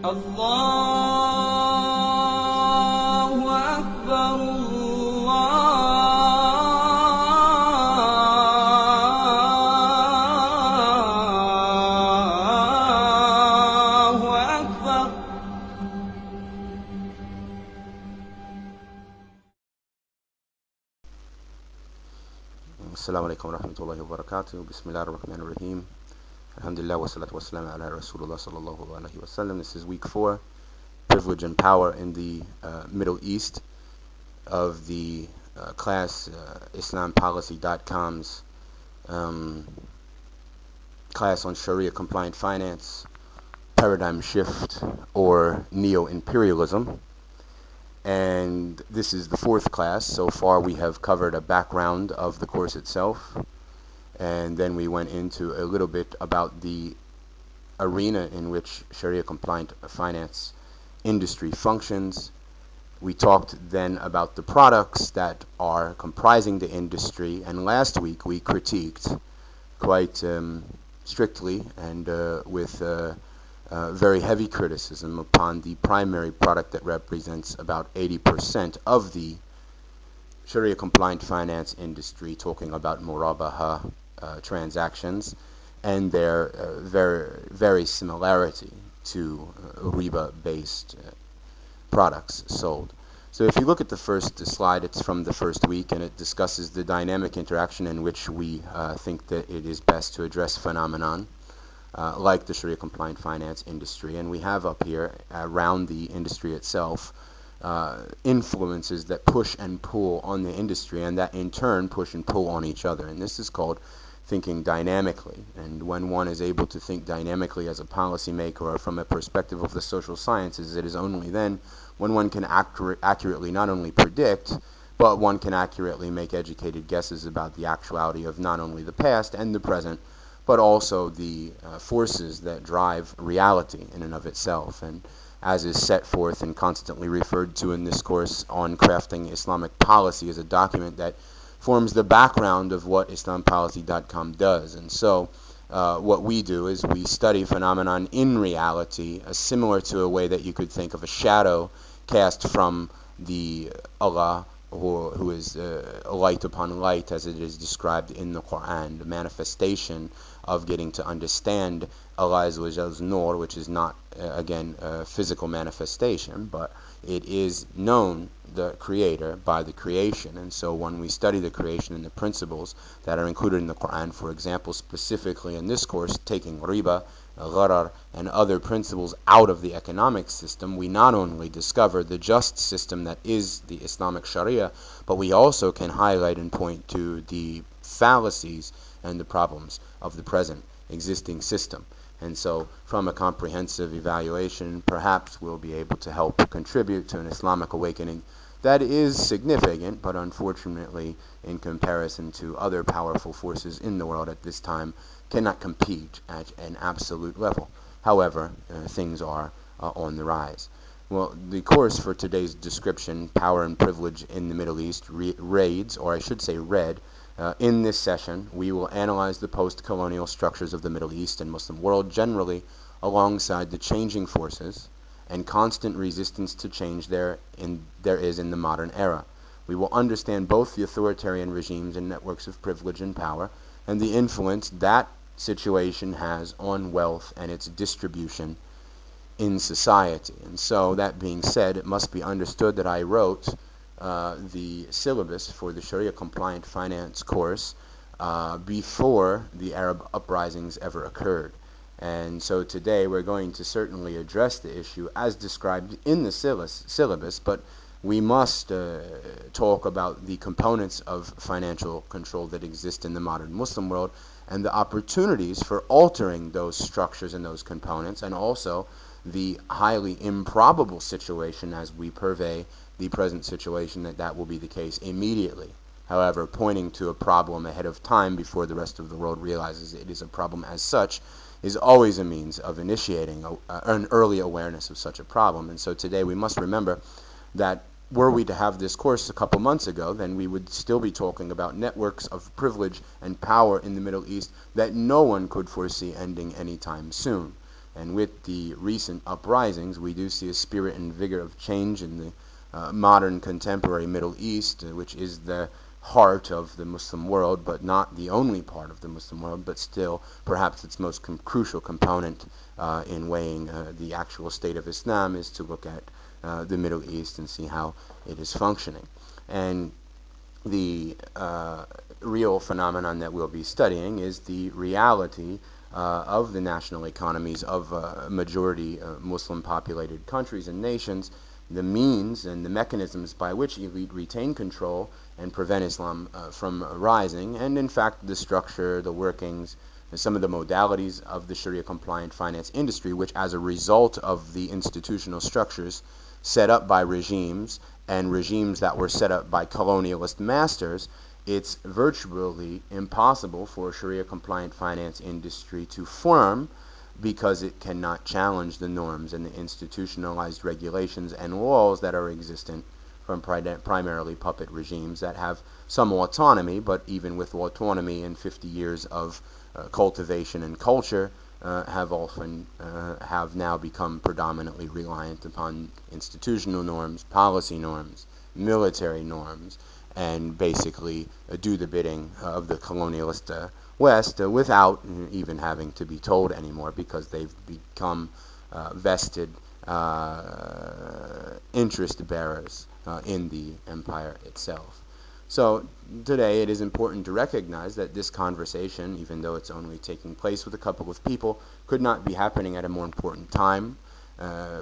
الله أكبر الله أكبر. Assalamu alaikum wa rahmatullahi wa barakatuh. Bismillah ar-Rahman ar-Rahim. Alhamdulillah wa salatu wa salam ala Rasulullah sallallahu alayhi wa sallam. This is week 4, Privilege and Power in the Middle East, of the class IslamPolicy.com's class on Sharia compliant finance, paradigm shift, or neo-imperialism. And this is the 4th class. So far we have covered a background of the course itself, and then we went into a little bit about the arena in which Sharia compliant finance industry functions. We talked then about the products that are comprising the industry, and last week we critiqued quite strictly and with very heavy criticism upon the primary product that represents about 80% of the Sharia compliant finance industry, talking about murabaha transactions and their very similarity to riba based products sold. So if you look at the first slide, it's from the first week, and it discusses the dynamic interaction in which we think that it is best to address phenomenon like the Sharia compliant finance industry. And we have up here around the industry itself influences that push and pull on the industry, and that in turn push and pull on each other. And this is called thinking dynamically. And when one is able to think dynamically as a policymaker or from a perspective of the social sciences, it is only then when one can accurately not only predict, but one can accurately make educated guesses about the actuality of not only the past and the present, but also the forces that drive reality in and of itself. And as is set forth and constantly referred to in this course on crafting Islamic policy, is a document that forms the background of what IslamPolicy.com does. And so what we do is we study phenomenon in reality, similar to a way that you could think of a shadow cast from the Allah, who is light upon light, as it is described in the Quran, the manifestation of getting to understand Allah Azza wa Jal's Nur, which is not, again, a physical manifestation, but it is known, the Creator, by the creation. And so when we study the creation and the principles that are included in the Quran, for example, specifically in this course, taking riba, gharar, and other principles out of the economic system, we not only discover the just system that is the Islamic Sharia, but we also can highlight and point to the fallacies and the problems of the present existing system. And so from a comprehensive evaluation, perhaps we'll be able to help contribute to an Islamic awakening that is significant, but unfortunately, in comparison to other powerful forces in the world at this time, cannot compete at an absolute level. However, things are on the rise. Well, the course for today's description, Power and Privilege in the Middle East, read. In this session, we will analyze the post-colonial structures of the Middle East and Muslim world generally, alongside the changing forces and constant resistance to change there is in the modern era. We will understand both the authoritarian regimes and networks of privilege and power, and the influence that situation has on wealth and its distribution in society. And so, that being said, it must be understood that I wrote the syllabus for the Sharia compliant finance course before the Arab uprisings ever occurred. And so today we're going to certainly address the issue as described in the syllabus, but we must talk about the components of financial control that exist in the modern Muslim world and the opportunities for altering those structures and those components, and also the highly improbable situation as we purvey the present situation that will be the case immediately. However, pointing to a problem ahead of time before the rest of the world realizes it is a problem as such is always a means of initiating an early awareness of such a problem. And so today we must remember that were we to have this course a couple months ago, then we would still be talking about networks of privilege and power in the Middle East that no one could foresee ending anytime soon. And with the recent uprisings, we do see a spirit and vigor of change in the modern contemporary Middle East, which is the heart of the Muslim world, but not the only part of the Muslim world, but still perhaps its most crucial component in weighing the actual state of Islam is to look at the Middle East and see how it is functioning. And the real phenomenon that we'll be studying is the reality of the national economies of majority Muslim populated countries and nations, the means and the mechanisms by which elite retain control and prevent Islam from rising, and in fact the structure, the workings, and some of the modalities of the Sharia compliant finance industry, which as a result of the institutional structures set up by regimes and regimes that were set up by colonialist masters, it's virtually impossible for a Sharia compliant finance industry to form, because it cannot challenge the norms and the institutionalized regulations and laws that are existent from primarily puppet regimes that have some autonomy, but even with autonomy and 50 years of cultivation and culture, have now become predominantly reliant upon institutional norms, policy norms, military norms, and basically do the bidding of the colonialist West without even having to be told anymore, because they've become vested interest bearers in the empire itself. So today it is important to recognize that this conversation, even though it's only taking place with a couple of people, could not be happening at a more important time.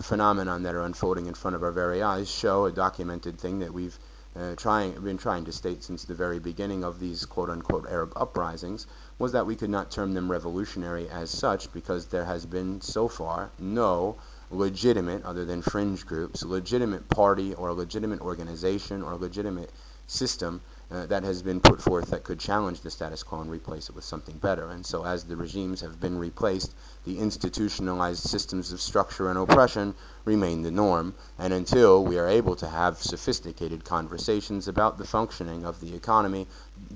Phenomenon that are unfolding in front of our very eyes show a documented thing that we've been trying to state since the very beginning of these quote-unquote Arab uprisings, was that we could not term them revolutionary as such, because there has been so far no legitimate, other than fringe groups, legitimate party or legitimate organization or legitimate system that has been put forth that could challenge the status quo and replace it with something better. And so as the regimes have been replaced, the institutionalized systems of structure and oppression remain the norm, and until we are able to have sophisticated conversations about the functioning of the economy,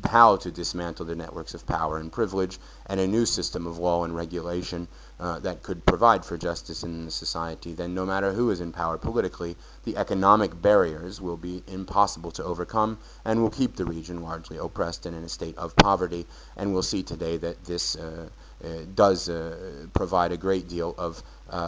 how to dismantle the networks of power and privilege, and a new system of law and regulation that could provide for justice in the society, then no matter who is in power politically, the economic barriers will be impossible to overcome and will keep the region largely oppressed and in a state of poverty. And we'll see today that this does provide a great deal of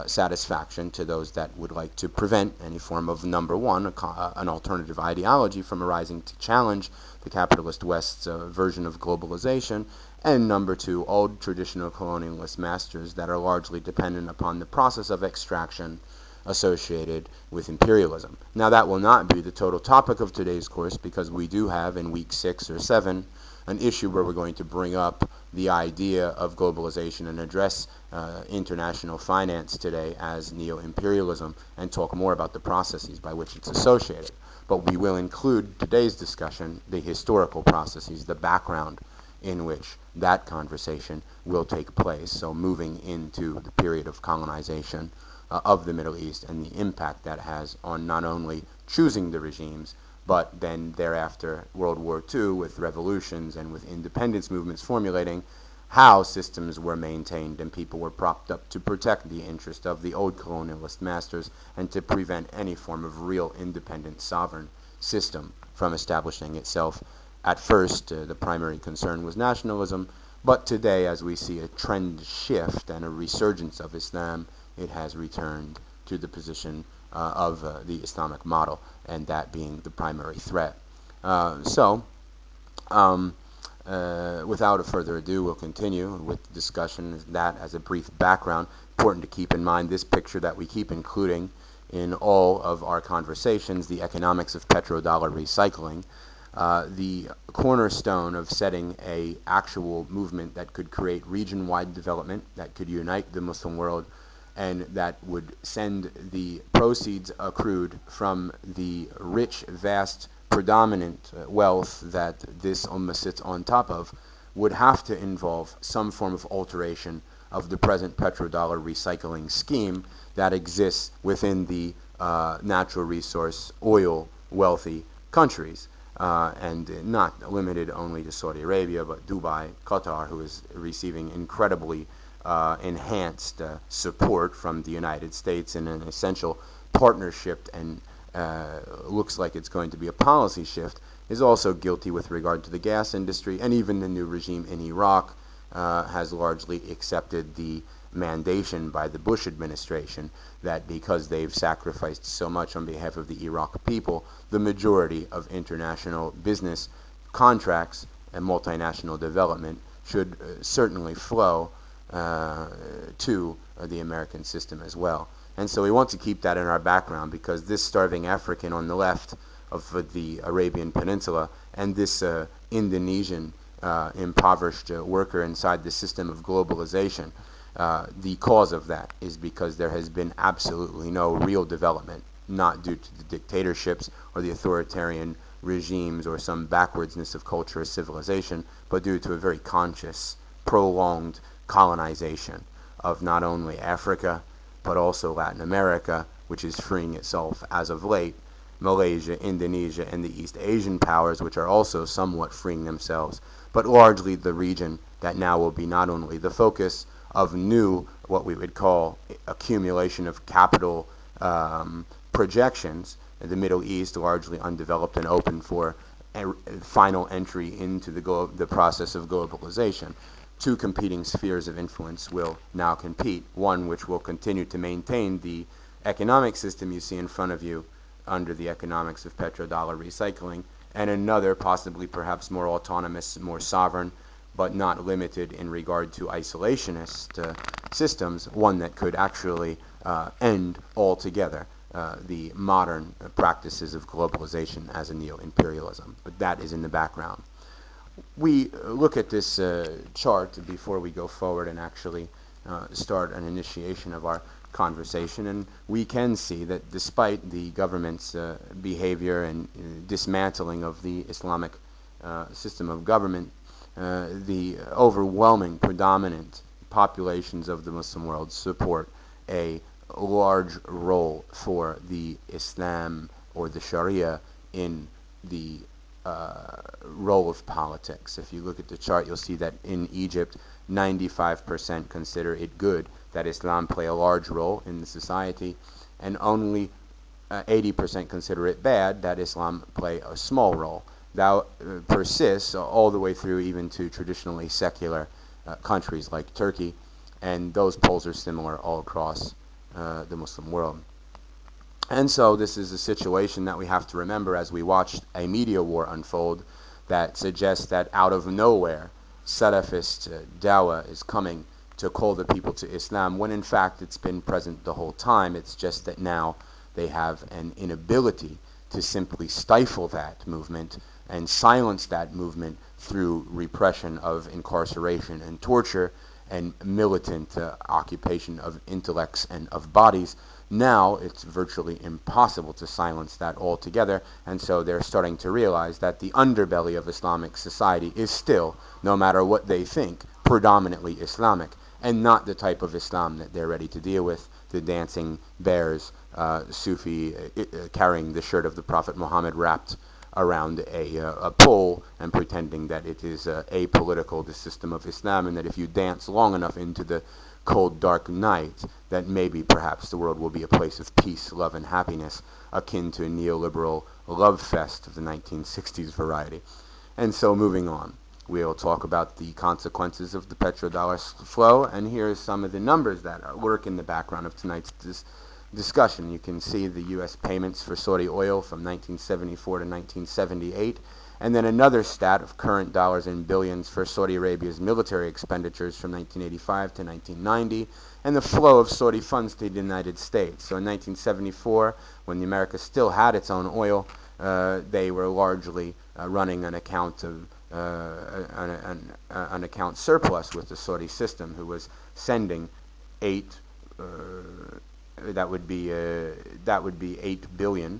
satisfaction to those that would like to prevent any form of, number one, an alternative ideology from arising to challenge the capitalist West's version of globalization, and number two, old traditional colonialist masters that are largely dependent upon the process of extraction associated with imperialism. Now, that will not be the total topic of today's course, because we do have in week 6 or 7 an issue where we're going to bring up the idea of globalization and address international finance today as neo-imperialism and talk more about the processes by which it's associated. But we will include today's discussion the historical processes, the background in which that conversation will take place. So moving into the period of colonization of the Middle East and the impact that has on not only choosing the regimes, but then thereafter World War II with revolutions and with independence movements formulating, how systems were maintained and people were propped up to protect the interest of the old colonialist masters and to prevent any form of real independent sovereign system from establishing itself. At first, the primary concern was nationalism, but today, as we see a trend shift and a resurgence of Islam, it has returned to the position of the Islamic model, and that being the primary threat. Without a further ado, we'll continue with the discussion. That as a brief background. Important to keep in mind this picture that we keep including in all of our conversations, the economics of petrodollar recycling. The cornerstone of setting a actual movement that could create region-wide development, that could unite the Muslim world, and that would send the proceeds accrued from the rich, vast, predominant wealth that this ummah sits on top of, would have to involve some form of alteration of the present petrodollar recycling scheme that exists within the natural resource, oil wealthy countries. And not limited only to Saudi Arabia, but Dubai, Qatar, who is receiving incredibly enhanced support from the United States in an essential partnership, and looks like it's going to be a policy shift, is also guilty with regard to the gas industry, and even the new regime in Iraq has largely accepted the mandation by the Bush administration that because they've sacrificed so much on behalf of the Iraq people, the majority of international business contracts and multinational development should certainly flow to the American system as well. And so we want to keep that in our background, because this starving African on the left of the Arabian Peninsula and this Indonesian impoverished worker inside the system of globalization, the cause of that is because there has been absolutely no real development, not due to the dictatorships or the authoritarian regimes or some backwardsness of culture or civilization, but due to a very conscious, prolonged colonization of not only Africa, but also Latin America, which is freeing itself as of late, Malaysia, Indonesia, and the East Asian powers, which are also somewhat freeing themselves, but largely the region that now will be not only the focus of new, what we would call accumulation of capital projections, the Middle East largely undeveloped and open for final entry into the process of globalization. Two competing spheres of influence will now compete, one which will continue to maintain the economic system you see in front of you under the economics of petrodollar recycling, and another possibly perhaps more autonomous, more sovereign, but not limited in regard to isolationist systems, one that could actually end altogether the modern practices of globalization as a neo-imperialism. But that is in the background. We look at this chart before we go forward and actually start an initiation of our conversation, and we can see that despite the government's behavior and dismantling of the Islamic system of government, the overwhelming predominant populations of the Muslim world support a large role for the Islam or the Shariah in the role of politics. If you look at the chart, you'll see that in Egypt, 95% consider it good that Islam play a large role in the society, and only 80% consider it bad that Islam play a small role. That persists all the way through even to traditionally secular countries like Turkey, and those polls are similar all across the Muslim world. And so this is a situation that we have to remember as we watch a media war unfold that suggests that out of nowhere Salafist dawah is coming to call the people to Islam, when in fact it's been present the whole time. It's just that now they have an inability to simply stifle that movement and silence that movement through repression of incarceration and torture and militant occupation of intellects and of bodies. Now it's virtually impossible to silence that altogether, and so they're starting to realize that the underbelly of Islamic society is still, no matter what they think, predominantly Islamic, and not the type of Islam that they're ready to deal with, the dancing bears, Sufi carrying the shirt of the Prophet Muhammad wrapped around a pole and pretending that it is apolitical, the system of Islam, and that if you dance long enough into the cold, dark night, that maybe perhaps the world will be a place of peace, love, and happiness, akin to a neoliberal love fest of the 1960s variety. And so moving on, we'll talk about the consequences of the petrodollar flow, and here's some of the numbers that lurk in the background of tonight's discussion. You can see the U.S. payments for Saudi oil from 1974 to 1978, and then another stat of current dollars in billions for Saudi Arabia's military expenditures from 1985 to 1990, and the flow of Saudi funds to the United States. So in 1974, when the America still had its own oil, they were largely running an account of an account surplus with the Saudi system, who was sending that would be $8 billion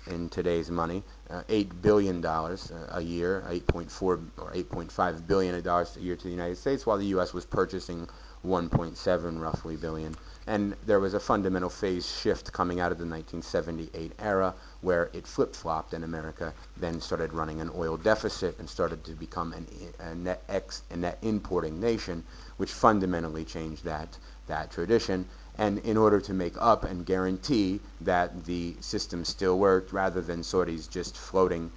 in today's money, $8 billion a year, 8.4 or 8.5 billion dollars a year to the United States, while the U.S. was purchasing 1.7 roughly billion And there was a fundamental phase shift coming out of the 1978 era where it flip-flopped, and America then started running an oil deficit and started to become a net importing nation, which fundamentally changed that tradition. And in order to make up and guarantee that the system still worked, rather than Saudis just floating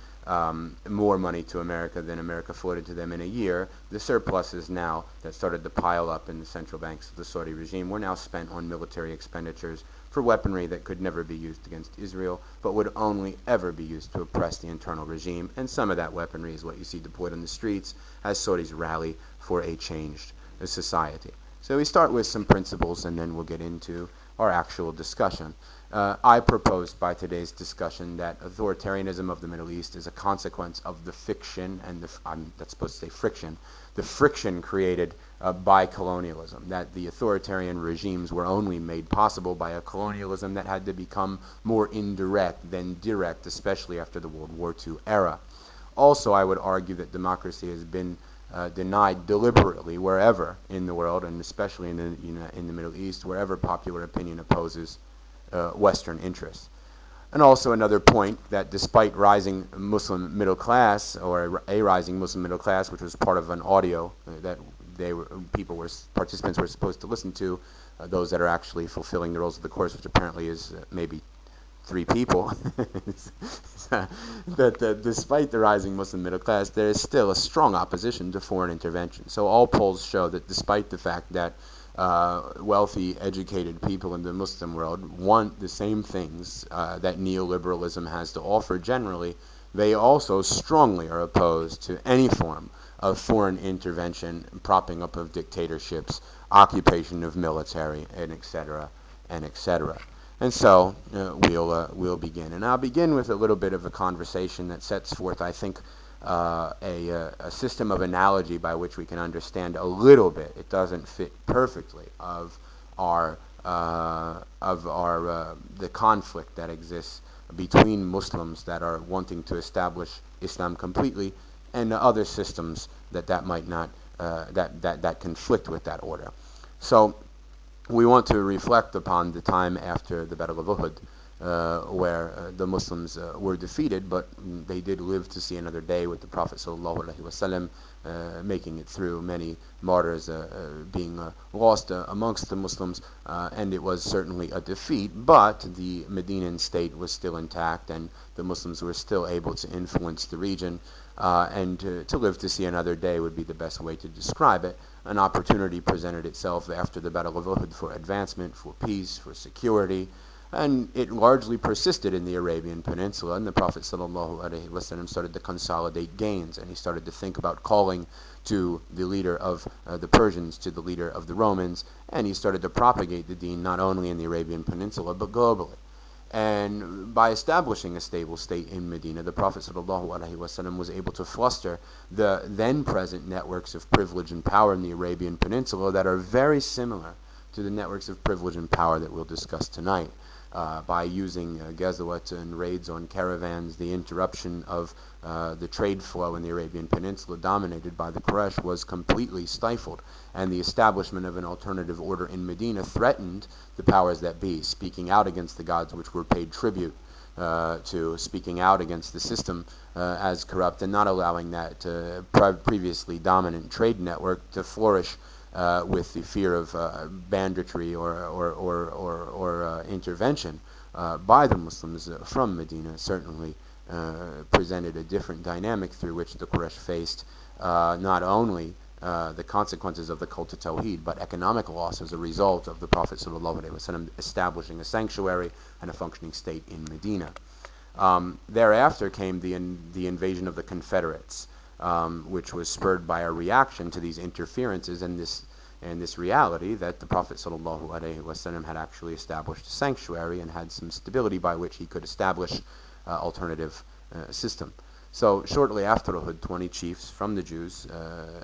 more money to America than America floated to them in a year, the surpluses now that started to pile up in the central banks of the Saudi regime were now spent on military expenditures for weaponry that could never be used against Israel, but would only ever be used to oppress the internal regime. And some of that weaponry is what you see deployed on the streets as Saudis rally for a changed society. So we start with some principles, and then we'll get into our actual discussion. I proposed by today's discussion that authoritarianism of the Middle East is a consequence of the fiction, and I'm that's supposed to say friction, the friction created by colonialism, that the authoritarian regimes were only made possible by a colonialism that had to become more indirect than direct, especially after the World War II era. Also, I would argue that democracy has been denied deliberately wherever in the world, and especially in the Middle East, wherever popular opinion opposes Western interests. And also another point, that despite rising Muslim middle class, or a rising Muslim middle class, which was part of an audio that participants were supposed to listen to, those that are actually fulfilling the roles of the course, which apparently is maybe 3 people, that despite the rising Muslim middle class, there is still a strong opposition to foreign intervention. So all polls show that despite the fact that wealthy, educated people in the Muslim world want the same things that neoliberalism has to offer generally, they also strongly are opposed to any form of foreign intervention, propping up of dictatorships, occupation of military, and etc., and etc. And so we'll begin. And I'll begin with a little bit of a conversation that sets forth, I think, a system of analogy by which we can understand a little bit. It doesn't fit perfectly of the conflict that exists between Muslims that are wanting to establish Islam completely, and the other systems that might not that conflict with that order. So we want to reflect upon the time after the Battle of Uhud, where the Muslims were defeated, but they did live to see another day with the Prophet ﷺ making it through, many martyrs being lost amongst the Muslims, and it was certainly a defeat, but the Medinan state was still intact, and the Muslims were still able to influence the region, and to live to see another day would be the best way to describe it. An opportunity presented itself after the Battle of Uhud for advancement, for peace, for security, and it largely persisted in the Arabian Peninsula, and the Prophet ﷺ started to consolidate gains, and he started to think about calling to the leader of the Persians, to the leader of the Romans, and he started to propagate the deen not only in the Arabian Peninsula, but globally. And by establishing a stable state in Medina, the Prophet ﷺ was able to foster the then present networks of privilege and power in the Arabian Peninsula that are very similar to the networks of privilege and power that we'll discuss tonight. By using ghazawat and raids on caravans, the interruption of the trade flow in the Arabian Peninsula dominated by the Quraysh was completely stifled, and the establishment of an alternative order in Medina threatened the powers that be, speaking out against the gods which were paid tribute to, speaking out against the system as corrupt, and not allowing that previously dominant trade network to flourish with the fear of banditry or intervention by the Muslims from Medina. Certainly presented a different dynamic through which the Quraysh faced not only the consequences of the cult of Tawheed, but economic loss as a result of the Prophet ﷺ establishing a sanctuary and a functioning state in Medina. Thereafter came the invasion of the Confederates, which was spurred by a reaction to these interferences and this reality that the Prophet ﷺ had actually established a sanctuary and had some stability by which he could establish alternative system. So shortly after Uhud, 20 chiefs from the Jews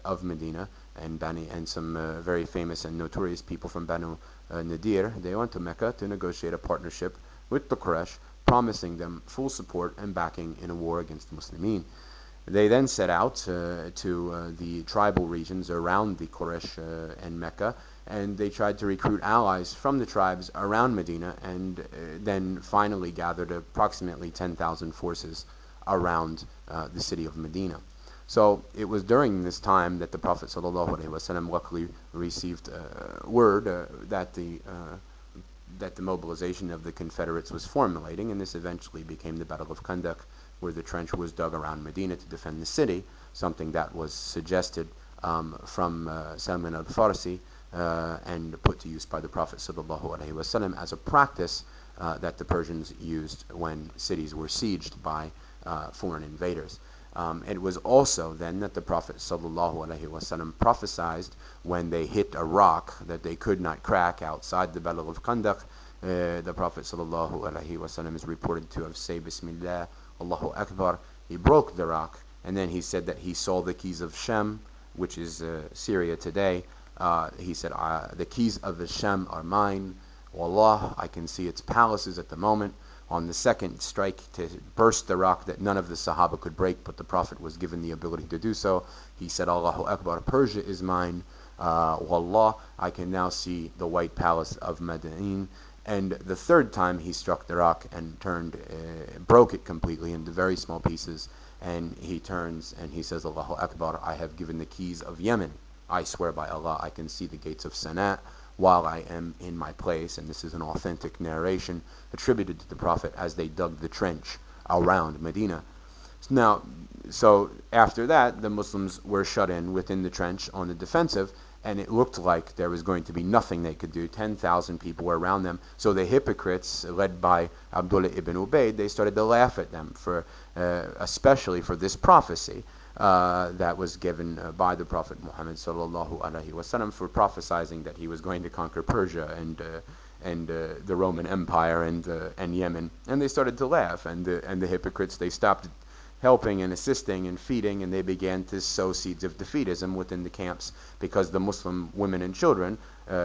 of Medina and some very famous and notorious people from Banu Nadir, they went to Mecca to negotiate a partnership with the Quraysh, promising them full support and backing in a war against the Muslimin. They then set out to the tribal regions around the Quraysh and Mecca and they tried to recruit allies from the tribes around Medina, and then finally gathered approximately 10,000 forces around the city of Medina. So it was during this time that the Prophet ﷺ luckily received word that the mobilization of the Confederates was formulating, and this eventually became the Battle of Khandaq, where the trench was dug around Medina to defend the city, something that was suggested from Salman al-Farsi and put to use by the Prophet ﷺ as a practice that the Persians used when cities were sieged by foreign invaders. It was also then that the Prophet ﷺ prophesied when they hit a rock that they could not crack outside the Battle of Khandaq. The Prophet ﷺ is reported to have said, Bismillah, Allahu Akbar. He broke the rock, and then he said that he saw the keys of Shem, which is Syria today. He said, the keys of the Shem are mine. Wallah, I can see its palaces at the moment. On the second strike to burst the rock that none of the Sahaba could break, but the Prophet was given the ability to do so. He said, Allahu Akbar, Persia is mine. Wallah, I can now see the White Palace of Madain. And the third time he struck the rock and broke it completely into very small pieces. And he turns and he says, Allahu Akbar, I have given the keys of Yemen. I swear by Allah, I can see the gates of Sana'a while I am in my place. And this is an authentic narration attributed to the Prophet as they dug the trench around Medina. Now, so after that, the Muslims were shut in within the trench on the defensive, and it looked like there was going to be nothing they could do. 10,000 people were around them. So the hypocrites, led by Abdullah ibn Ubayd, they started to laugh at them, especially for this prophecy that was given by the Prophet Muhammad sallallahu alaihi wasallam, for prophesizing that he was going to conquer Persia and the Roman Empire and Yemen. And they started to laugh, and the hypocrites, they stopped helping and assisting and feeding, and they began to sow seeds of defeatism within the camps, because the Muslim women and children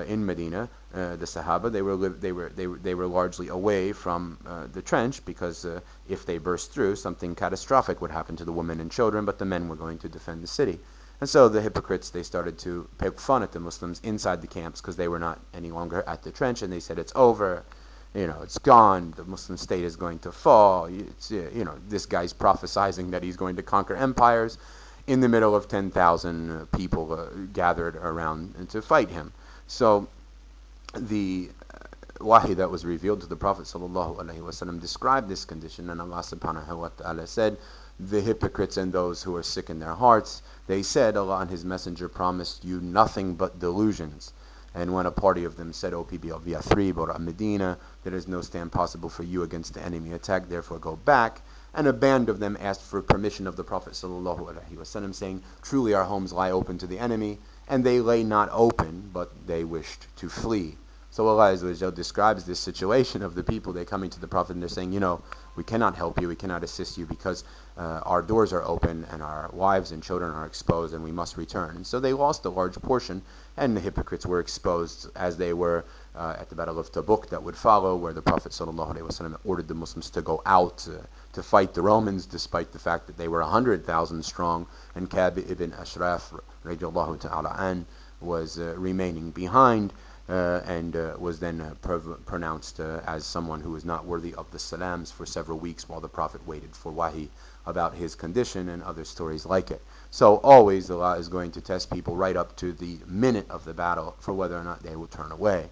in Medina, the Sahaba, they were largely away from the trench, because if they burst through, something catastrophic would happen to the women and children, but the men were going to defend the city. And so the hypocrites, they started to poke fun at the Muslims inside the camps, because they were not any longer at the trench, and they said, it's over. It's gone. The Muslim state is going to fall. This guy's prophesizing that he's going to conquer empires in the middle of 10,000 people gathered around to fight him. So the wahi that was revealed to the Prophet ﷺ described this condition, and Allah subhanahu wa ta'ala said, the hypocrites and those who are sick in their hearts, they said, Allah and His Messenger promised you nothing but delusions. And when a party of them said, O people of Yathrib or Medina, there is no stand possible for you against the enemy attack, therefore go back. And a band of them asked for permission of the Prophet ﷺ, saying, truly our homes lie open to the enemy, and they lay not open, but they wished to flee. So Allah Azza wa Jal describes this situation of the people. They coming to the Prophet and they're saying, we cannot help you, we cannot assist you, because our doors are open and our wives and children are exposed, and we must return. And so they lost a large portion, and the hypocrites were exposed as they were at the Battle of Tabuk that would follow, where the Prophet ﷺ ordered the Muslims to go out to fight the Romans, despite the fact that they were 100,000 strong, and Ka'b ibn Ashraf radiallahu ta'ala an was remaining behind, and was then pronounced as someone who was not worthy of the salams for several weeks, while the Prophet waited for wahi about his condition, and other stories like it. So always Allah is going to test people right up to the minute of the battle for whether or not they will turn away.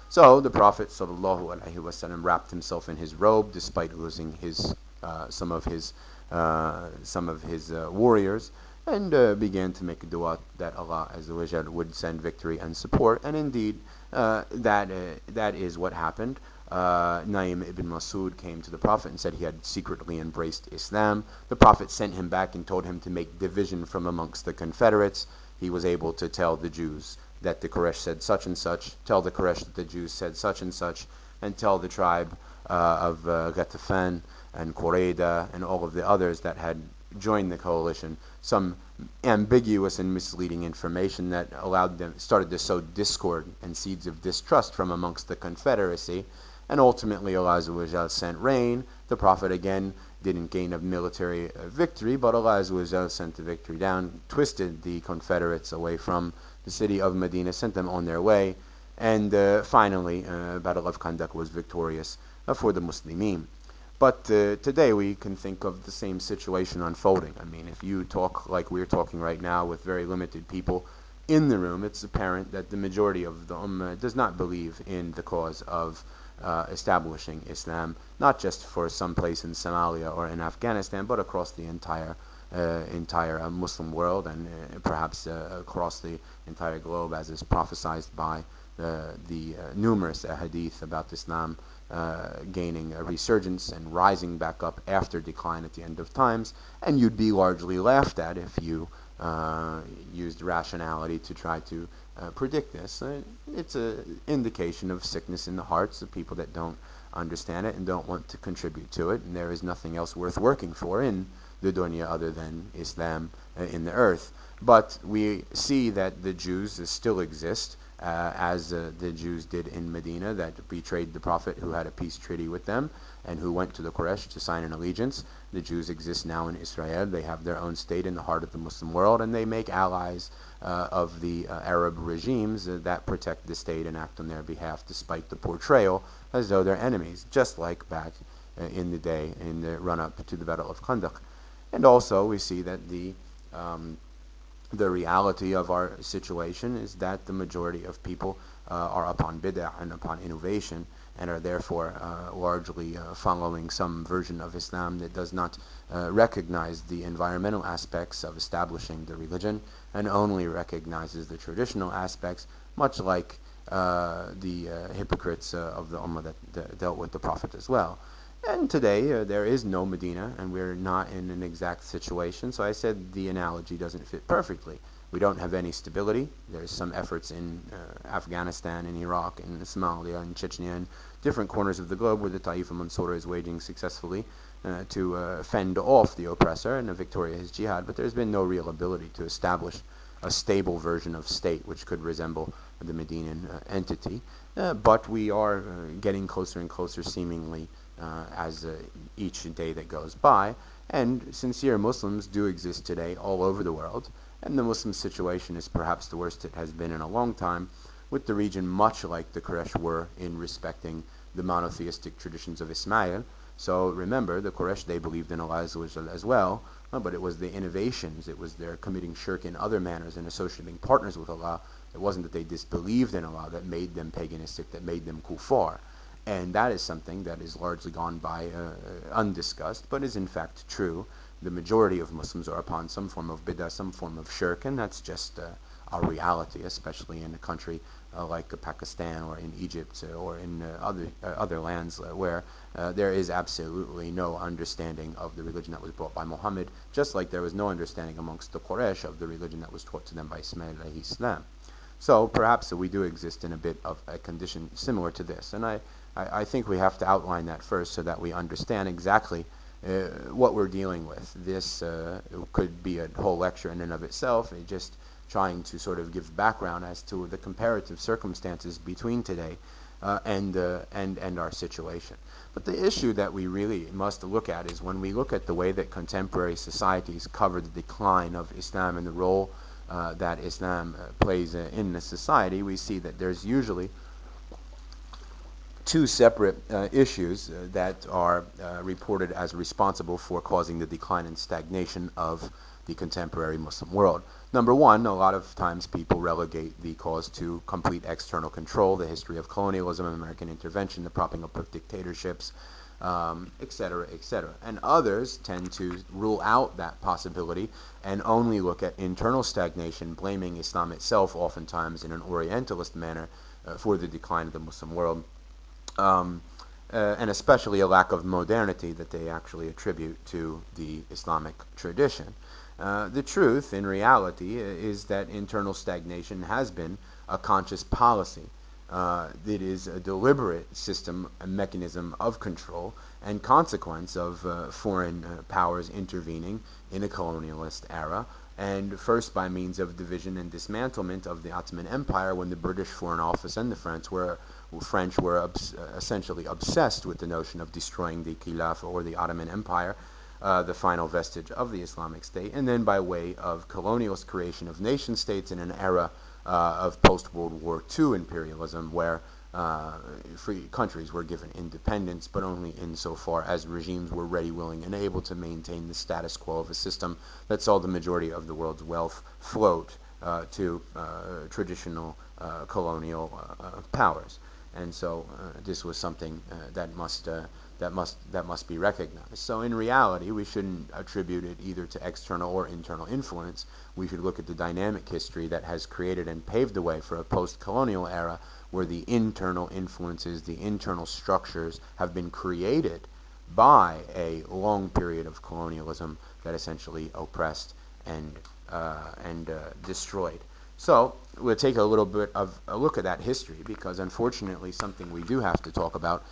So the Prophet ﷺ wrapped himself in his robe, despite losing some of his warriors, and began to make a dua that Allah Azza wa Jal would send victory and support. And indeed, that is what happened. Naim ibn Masud came to the Prophet and said he had secretly embraced Islam. The Prophet sent him back and told him to make division from amongst the Confederates. He was able to tell the Jews that the Quraysh said such and such, tell the Quraysh that the Jews said such and such, and tell the tribe of Ghatafan and Qurayda and all of the others that had joined the coalition some ambiguous and misleading information that started to sow discord and seeds of distrust from amongst the Confederacy. And ultimately Allah Azza wa Jal sent rain. The Prophet again didn't gain a military victory, but Allah Azza wa Jal sent the victory down, twisted the Confederates away from the city of Medina, sent them on their way, and finally, Battle of Khandaq was victorious for the Muslimin. But today we can think of the same situation unfolding. I mean, if you talk like we're talking right now with very limited people in the room, it's apparent that the majority of the Ummah does not believe in the cause of establishing Islam, not just for some place in Somalia or in Afghanistan, but across the entire Muslim world, and perhaps across the entire globe, as is prophesied by the numerous hadith about Islam gaining a resurgence and rising back up after decline at the end of times. And you'd be largely laughed at if you used rationality to try to predict this. It's an indication of sickness in the hearts of people that don't understand it and don't want to contribute to it, and there is nothing else worth working for in the dunya other than Islam in the earth. But we see that the Jews still exist, as the Jews did in Medina that betrayed the Prophet, who had a peace treaty with them and who went to the Quraysh to sign an allegiance. The Jews exist now in Israel. They have their own state in the heart of the Muslim world, and they make allies of the Arab regimes that protect the state and act on their behalf, despite the portrayal as though they're enemies, just like back in the day in the run-up to the Battle of Khandaq. And also we see that the reality of our situation is that the majority of people are upon bid'ah and upon innovation, and are therefore largely following some version of Islam that does not recognize the environmental aspects of establishing the religion and only recognizes the traditional aspects, much like the hypocrites of the Ummah that dealt with the Prophet as well. And today there is no Medina, and we're not in an exact situation, so I said the analogy doesn't fit perfectly. We don't have any stability. There's some efforts in Afghanistan, in Iraq, in Somalia, in Chechnya, and different corners of the globe where the Taif al-Mansura is waging successfully to fend off the oppressor and a victorious jihad, but there's been no real ability to establish a stable version of state which could resemble the Medinan entity. But we are getting closer and closer, seemingly, as each day that goes by, and sincere Muslims do exist today all over the world, and the Muslim situation is perhaps the worst it has been in a long time, with the region much like the Quraysh were in respecting the monotheistic traditions of Ismail. So remember, the Quraysh, they believed in Allah as well, but it was the innovations, it was their committing shirk in other manners and associating partners with Allah. It wasn't that they disbelieved in Allah that made them paganistic, that made them kuffar. And that is something that is largely gone by undiscussed, but is in fact true. The majority of Muslims are upon some form of bid'ah, some form of shirk, and that's just our reality, especially in a country like Pakistan or in Egypt or in other lands where there is absolutely no understanding of the religion that was brought by Muhammad, just like there was no understanding amongst the Quraysh of the religion that was taught to them by Ismail alayhi salam. So perhaps we do exist in a bit of a condition similar to this, and I think we have to outline that first so that we understand exactly what we're dealing with. This could be a whole lecture in and of itself, just trying to sort of give background as to the comparative circumstances between today and our situation. But the issue that we really must look at is when we look at the way that contemporary societies cover the decline of Islam and the role that Islam plays in the society, we see that there's usually two separate issues that are reported as responsible for causing the decline and stagnation of the contemporary Muslim world. Number one, a lot of times people relegate the cause to complete external control, the history of colonialism, American intervention, the propping up of dictatorships, etc., etc. And others tend to rule out that possibility and only look at internal stagnation, blaming Islam itself oftentimes in an Orientalist manner for the decline of the Muslim world. And especially a lack of modernity that they actually attribute to the Islamic tradition. The truth, in reality, is that internal stagnation has been a conscious policy. It is a deliberate system, a mechanism of control and consequence of foreign powers intervening in a colonialist era, and first by means of division and dismantlement of the Ottoman Empire, when the British Foreign Office and the French were essentially obsessed with the notion of destroying the Khilafah or the Ottoman Empire, the final vestige of the Islamic State, and then by way of colonialist creation of nation states in an era of post-World War II imperialism, where free countries were given independence, but only insofar as regimes were ready, willing, and able to maintain the status quo of a system that saw the majority of the world's wealth float to traditional colonial powers. And so this was something that must be recognized. So in reality, we shouldn't attribute it either to external or internal influence. We should look at the dynamic history that has created and paved the way for a post-colonial era where the internal influences, the internal structures have been created by a long period of colonialism that essentially oppressed and destroyed. So we'll take a little bit of a look at that history, because unfortunately something we do have to talk about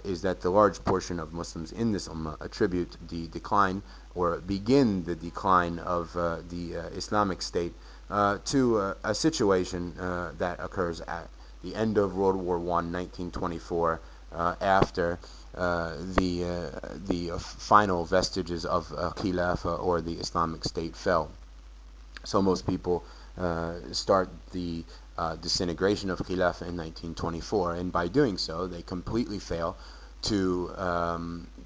is that the large portion of Muslims in this ummah attribute the decline, or begin the decline of the Islamic State to a situation that occurs at the end of World War I, 1924, after the final vestiges of Khilafah, or the Islamic State, fell. So most people start the disintegration of Khilafah in 1924, and by doing so, they completely fail to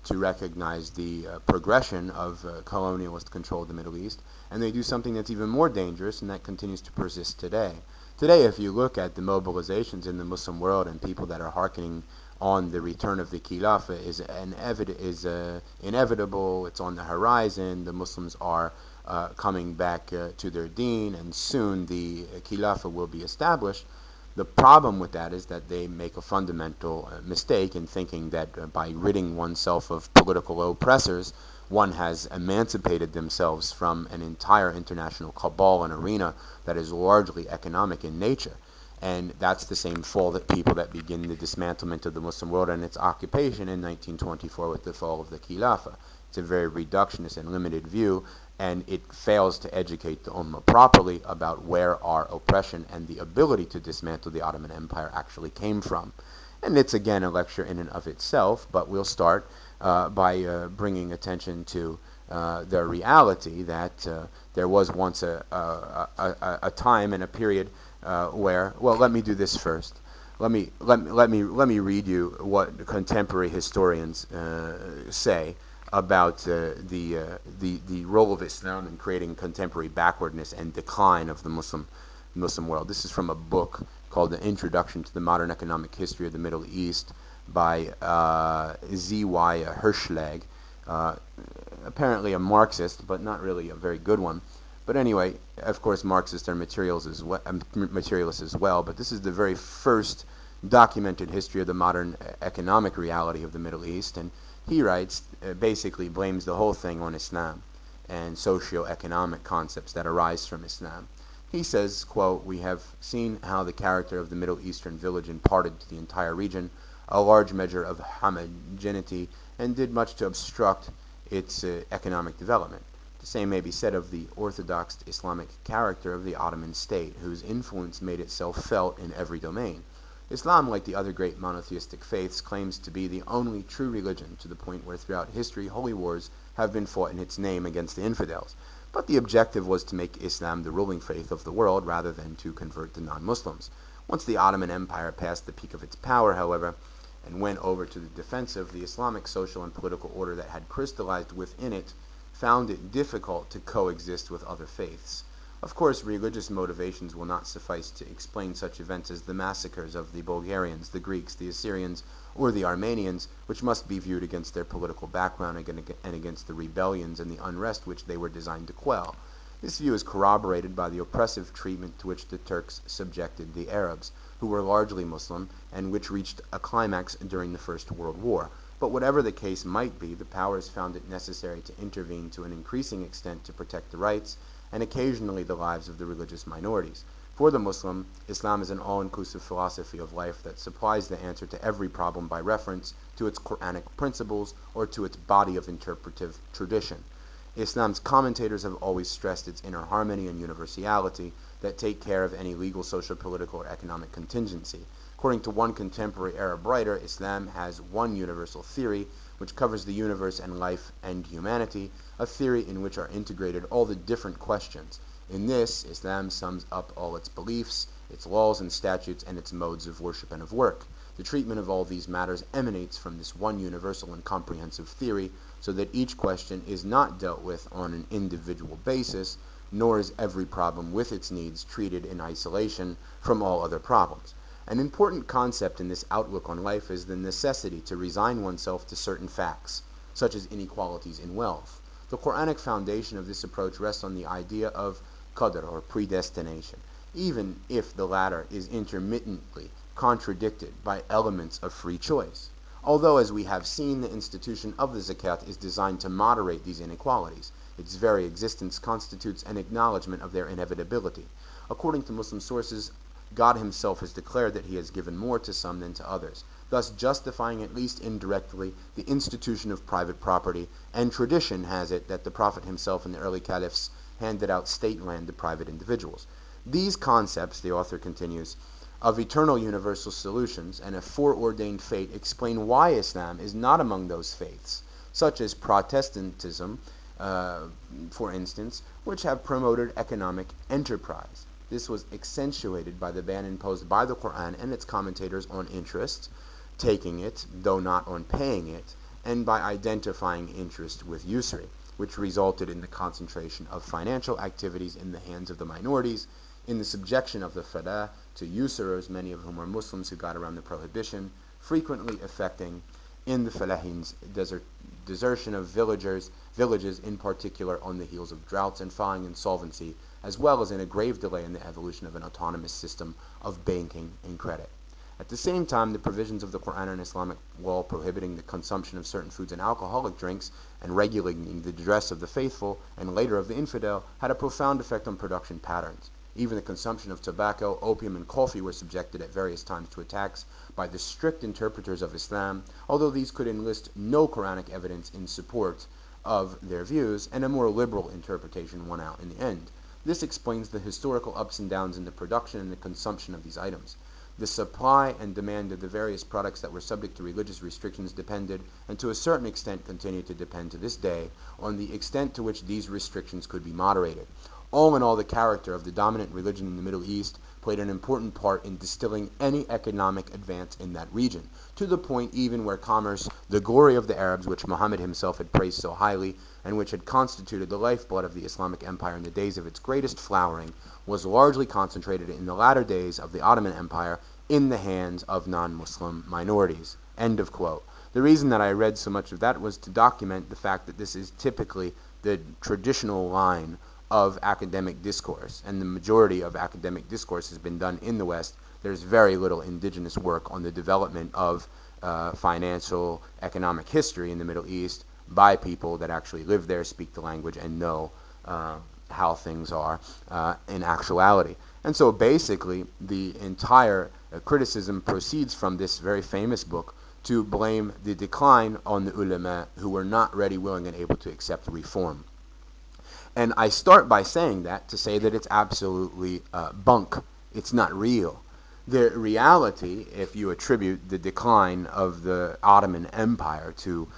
recognize the progression of colonialist control of the Middle East, and they do something that's even more dangerous, and that continues to persist today. Today, if you look at the mobilizations in the Muslim world and people that are hearkening on the return of the Khilafah is inevitable, it's on the horizon, the Muslims are coming back to their deen, and soon the Khilafah will be established. The problem with that is that they make a fundamental mistake in thinking that by ridding oneself of political oppressors, one has emancipated themselves from an entire international cabal and arena that is largely economic in nature. And that's the same fall that people that begin the dismantlement of the Muslim world and its occupation in 1924 with the fall of the Khilafah. It's a very reductionist and limited view, and it fails to educate the Ummah properly about where our oppression and the ability to dismantle the Ottoman Empire actually came from. And it's again a lecture in and of itself, but we'll start by bringing attention to the reality that there was once a time and a period where, well, let me do this first. Let me read you what contemporary historians say about the role of Islam in creating contemporary backwardness and decline of the Muslim world. This is from a book called The Introduction to the Modern Economic History of the Middle East by Z.Y. Hirschlag, apparently a Marxist, but not really a very good one. But anyway, of course, Marxists are materialists as well, but this is the very first documented history of the modern economic reality of the Middle East, and he writes, basically blames the whole thing on Islam and socio-economic concepts that arise from Islam. He says, quote, "We have seen how the character of the Middle Eastern village imparted to the entire region a large measure of homogeneity and did much to obstruct its economic development. The same may be said of the orthodox Islamic character of the Ottoman state, whose influence made itself felt in every domain. Islam, like the other great monotheistic faiths, claims to be the only true religion, to the point where throughout history holy wars have been fought in its name against the infidels. But the objective was to make Islam the ruling faith of the world rather than to convert the non-Muslims. Once the Ottoman Empire passed the peak of its power, however, and went over to the defensive, the Islamic social and political order that had crystallized within it found it difficult to coexist with other faiths. Of course, religious motivations will not suffice to explain such events as the massacres of the Bulgarians, the Greeks, the Assyrians, or the Armenians, which must be viewed against their political background and against the rebellions and the unrest which they were designed to quell. This view is corroborated by the oppressive treatment to which the Turks subjected the Arabs, who were largely Muslim, and which reached a climax during the First World War. But whatever the case might be, the powers found it necessary to intervene to an increasing extent to protect the rights and occasionally the lives of the religious minorities. For the Muslim, Islam is an all-inclusive philosophy of life that supplies the answer to every problem by reference to its Quranic principles or to its body of interpretive tradition. Islam's commentators have always stressed its inner harmony and universality that take care of any legal, social, political, or economic contingency. According to one contemporary Arab writer, Islam has one universal theory which covers the universe and life and humanity, a theory in which are integrated all the different questions In this, Islam sums up all its beliefs, its laws and statutes, and its modes of worship and of work. The treatment of all these matters emanates from this one universal and comprehensive theory, so that each question is not dealt with on an individual basis, nor is every problem with its needs treated in isolation from all other problems. An important concept in this outlook on life is the necessity to resign oneself to certain facts, such as inequalities in wealth. The Quranic foundation of this approach rests on the idea of qadr, or predestination, even if the latter is intermittently contradicted by elements of free choice. Although, as we have seen, the institution of the zakat is designed to moderate these inequalities, its very existence constitutes an acknowledgement of their inevitability. According to Muslim sources, God himself has declared that he has given more to some than to others, thus justifying, at least indirectly, the institution of private property, and tradition has it that the Prophet himself and the early caliphs handed out state land to private individuals. These concepts, the author continues, of eternal universal solutions and a foreordained fate explain why Islam is not among those faiths, such as Protestantism, for instance, which have promoted economic enterprise. This was accentuated by the ban imposed by the Quran and its commentators on interest, taking it, though not on paying it, and by identifying interest with usury, which resulted in the concentration of financial activities in the hands of the minorities, in the subjection of the fadah to usurers, many of whom were Muslims who got around the prohibition, frequently affecting in the Falahins desertion of villages in particular on the heels of droughts and falling insolvency, as well as in a grave delay in the evolution of an autonomous system of banking and credit. At the same time, the provisions of the Quran and Islamic law prohibiting the consumption of certain foods and alcoholic drinks and regulating the dress of the faithful and later of the infidel had a profound effect on production patterns. Even the consumption of tobacco, opium, and coffee were subjected at various times to attacks by the strict interpreters of Islam, although these could enlist no Quranic evidence in support of their views, and a more liberal interpretation won out in the end. This explains the historical ups and downs in the production and the consumption of these items. The supply and demand of the various products that were subject to religious restrictions depended, and to a certain extent continue to depend to this day, on the extent to which these restrictions could be moderated. All in all, the character of the dominant religion in the Middle East played an important part in distilling any economic advance in that region, to the point even where commerce, the glory of the Arabs, which Muhammad himself had praised so highly, and which had constituted the lifeblood of the Islamic Empire in the days of its greatest flowering, was largely concentrated in the latter days of the Ottoman Empire in the hands of non-Muslim minorities. End of quote. The reason that I read so much of that was to document the fact that this is typically the traditional line of academic discourse, and the majority of academic discourse has been done in the West. There's very little indigenous work on the development of financial economic history in the Middle East by people that actually live there, speak the language, and know how things are in actuality. And so basically the entire criticism proceeds from this very famous book to blame the decline on the ulama who were not ready, willing, and able to accept reform. And I start by saying that to say that it's absolutely bunk. It's not real. The reality, if you attribute the decline of the Ottoman Empire to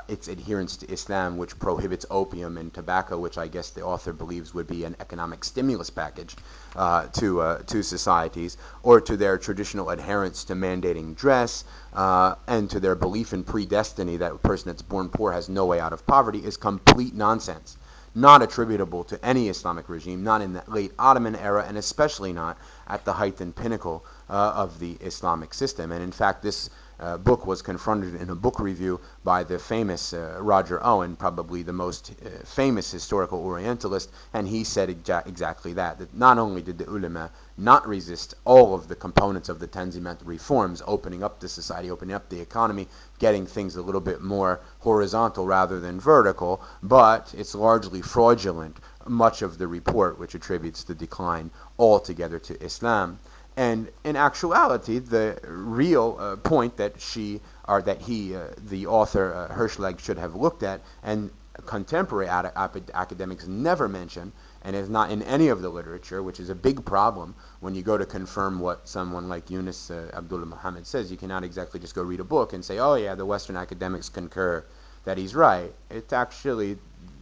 its adherence to Islam, which prohibits opium and tobacco, which I guess the author believes would be an economic stimulus package to societies, or to their traditional adherence to mandating dress, and to their belief in predestiny, that a person that's born poor has no way out of poverty, is complete nonsense. Not attributable to any Islamic regime, not in the late Ottoman era, and especially not at the height and pinnacle of the Islamic system. And in fact, this book was confronted in a book review by the famous Roger Owen, probably the most famous historical Orientalist, and he said exactly that not only did the ulama not resist all of the components of the Tanzimat reforms, opening up the society, opening up the economy, getting things a little bit more horizontal rather than vertical, but it's largely fraudulent, much of the report, which attributes the decline altogether to Islam. And in actuality, the real point that the author Hirschleg should have looked at, and contemporary academics never mention, and is not in any of the literature, which is a big problem when you go to confirm what someone like Yunus Abdullah Muhammad says. You cannot exactly just go read a book and say, oh yeah, the Western academics concur that he's right. It's actually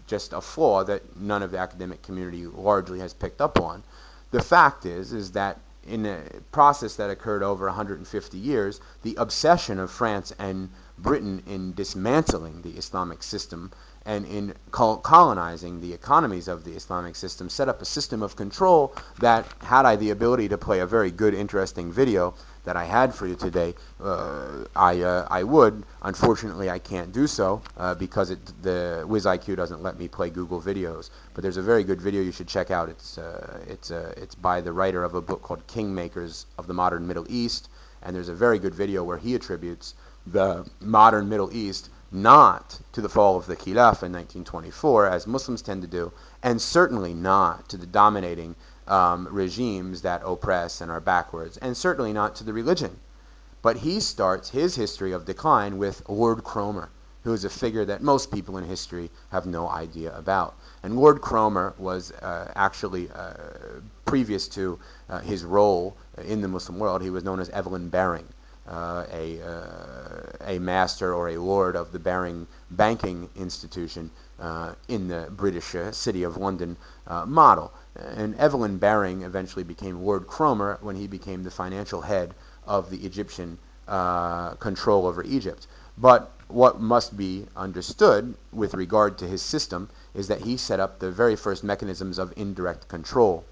just a flaw that none of the academic community largely has picked up on. The fact is that in a process that occurred over 150 years, the obsession of France and Britain in dismantling the Islamic system and in colonizing the economies of the Islamic system set up a system of control that, had I the ability to play a very good, interesting video that I had for you today, I would. Unfortunately, I can't do so because the WizIQ doesn't let me play Google videos. But there's a very good video you should check out. It's by the writer of a book called Kingmakers of the Modern Middle East, and there's a very good video where he attributes the modern Middle East not to the fall of the Khilafah in 1924, as Muslims tend to do, and certainly not to the dominating regimes that oppress and are backwards, and certainly not to the religion. But he starts his history of decline with Lord Cromer, who is a figure that most people in history have no idea about. And Lord Cromer was actually, previous to his role in the Muslim world, he was known as Evelyn Baring, a master or a lord of the Baring banking institution in the British city of London model. And Evelyn Baring eventually became Lord Cromer when he became the financial head of the Egyptian control over Egypt. But what must be understood with regard to his system is that he set up the very first mechanisms of indirect control.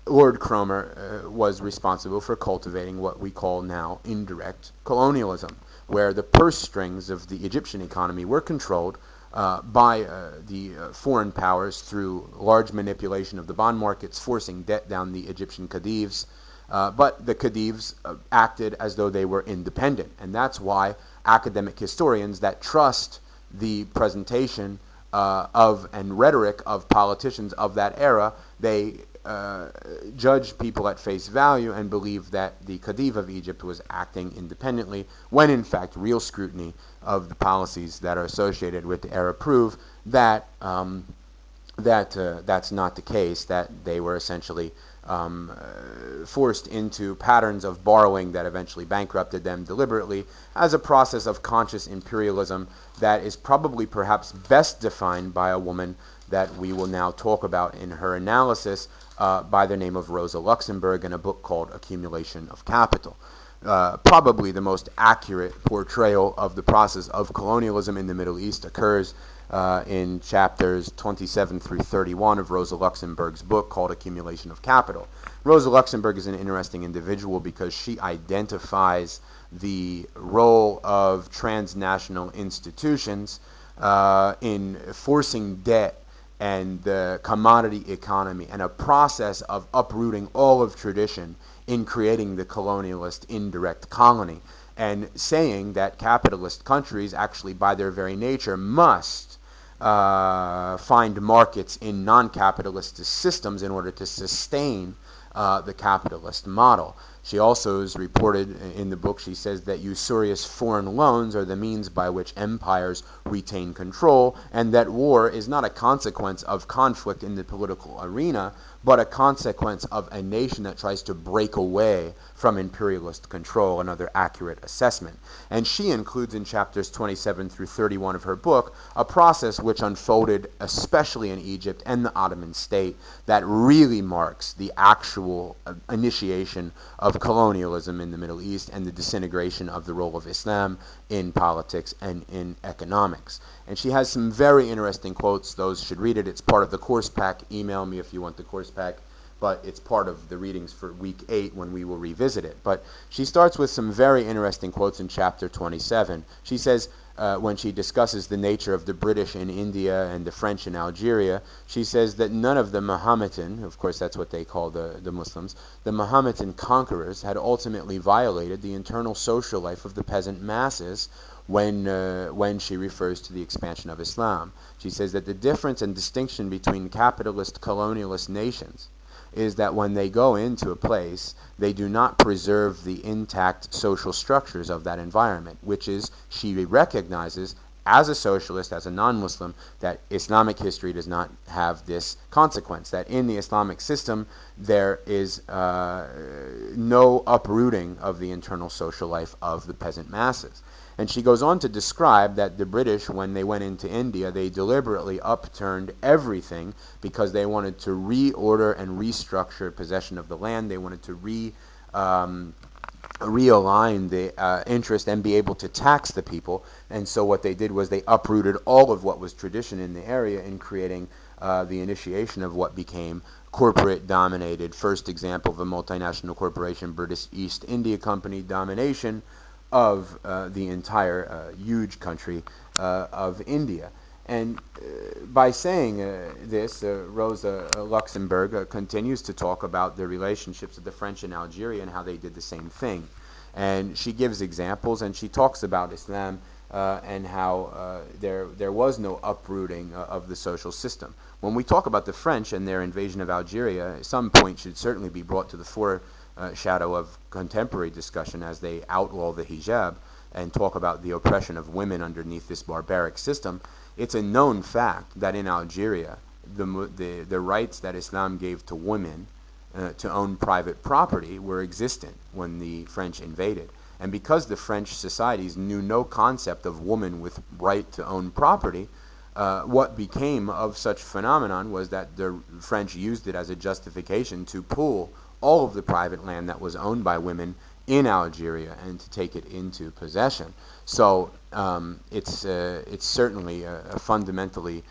Lord Cromer was responsible for cultivating what we call now indirect colonialism, where the purse strings of the Egyptian economy were controlled by the foreign powers through large manipulation of the bond markets, forcing debt down the Egyptian khedives. But the khedives acted as though they were independent, and that's why academic historians that trust the presentation of and rhetoric of politicians of that era, they judge people at face value and believe that the Khedive of Egypt was acting independently, when in fact real scrutiny of the policies that are associated with the era prove that that's not the case, that they were essentially forced into patterns of borrowing that eventually bankrupted them deliberately as a process of conscious imperialism that is probably perhaps best defined by a woman that we will now talk about in her analysis by the name of Rosa Luxemburg in a book called Accumulation of Capital. Probably the most accurate portrayal of the process of colonialism in the Middle East occurs in chapters 27 through 31 of Rosa Luxemburg's book called Accumulation of Capital. Rosa Luxemburg is an interesting individual because she identifies the role of transnational institutions in forcing debt and the commodity economy and a process of uprooting all of tradition in creating the colonialist indirect colony, and saying that capitalist countries actually by their very nature must find markets in non-capitalist systems in order to sustain the capitalist model. She also is reported in the book, she says that usurious foreign loans are the means by which empires retain control, and that war is not a consequence of conflict in the political arena, but a consequence of a nation that tries to break away from imperialist control, another accurate assessment. And she includes in chapters 27 through 31 of her book a process which unfolded especially in Egypt and the Ottoman state that really marks the actual initiation of colonialism in the Middle East and the disintegration of the role of Islam in politics and in economics. And she has some very interesting quotes. Those should read it. It's part of the course pack. Email me if you want the course pack. But it's part of the readings for week 8 when we will revisit it. But she starts with some very interesting quotes in chapter 27. She says, when she discusses the nature of the British in India and the French in Algeria, she says that none of the Mahometan, of course that's what they call the Muslims, the Mahometan conquerors had ultimately violated the internal social life of the peasant masses when she refers to the expansion of Islam. She says that the difference and distinction between capitalist colonialist nations is that when they go into a place, they do not preserve the intact social structures of that environment, which is, she recognizes, as a socialist, as a non-Muslim, that Islamic history does not have this consequence, that in the Islamic system there is no uprooting of the internal social life of the peasant masses. And she goes on to describe that the British, when they went into India, they deliberately upturned everything because they wanted to reorder and restructure possession of the land. They wanted to realign the interest and be able to tax the people. And so what they did was they uprooted all of what was tradition in the area in creating the initiation of what became corporate-dominated, first example of a multinational corporation, British East India Company domination of the entire huge country of India. And by saying this, Rosa Luxemburg continues to talk about the relationships of the French in Algeria and how they did the same thing. And she gives examples, and she talks about Islam and how there was no uprooting of the social system. When we talk about the French and their invasion of Algeria, some point should certainly be brought to the foreshadow of contemporary discussion as they outlaw the hijab and talk about the oppression of women underneath this barbaric system. It's a known fact that in Algeria, the rights that Islam gave to women to own private property were existent when the French invaded. And because the French societies knew no concept of woman with right to own property, what became of such phenomenon was that the French used it as a justification to pull all of the private land that was owned by women in Algeria and to take it into possession. So it's certainly a fundamentally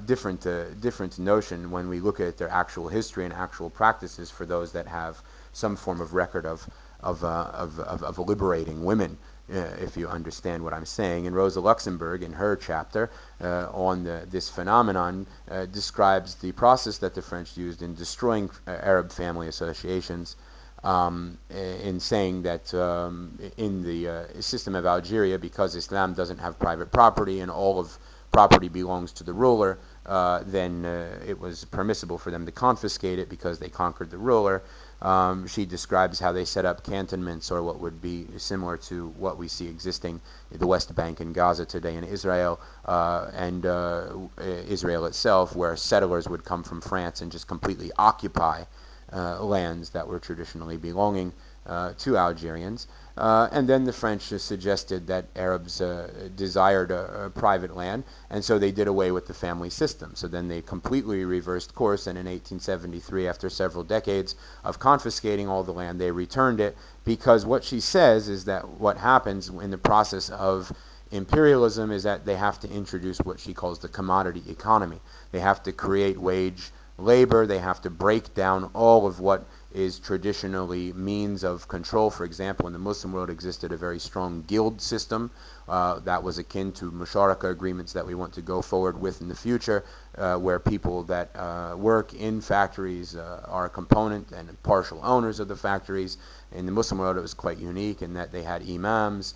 different notion when we look at their actual history and actual practices for those that have some form of record of liberating women, if you understand what I'm saying. And Rosa Luxemburg, in her chapter on this phenomenon, describes the process that the French used in destroying Arab family associations, in saying that in the system of Algeria, because Islam doesn't have private property and all of property belongs to the ruler, then it was permissible for them to confiscate it because they conquered the ruler. She describes how they set up cantonments, or what would be similar to what we see existing in the West Bank and Gaza today in Israel, and Israel itself, where settlers would come from France and just completely occupy lands that were traditionally belonging to Algerians. And then the French suggested that Arabs desired a private land, and so they did away with the family system. So then they completely reversed course, and in 1873, after several decades of confiscating all the land, they returned it, because what she says is that what happens in the process of imperialism is that they have to introduce what she calls the commodity economy. They have to create wage labor. They have to break down all of what is traditionally means of control. For example, in the Muslim world existed a very strong guild system that was akin to musharaka agreements that we want to go forward with in the future, where people that work in factories are a component and partial owners of the factories. In the Muslim world, it was quite unique in that they had imams,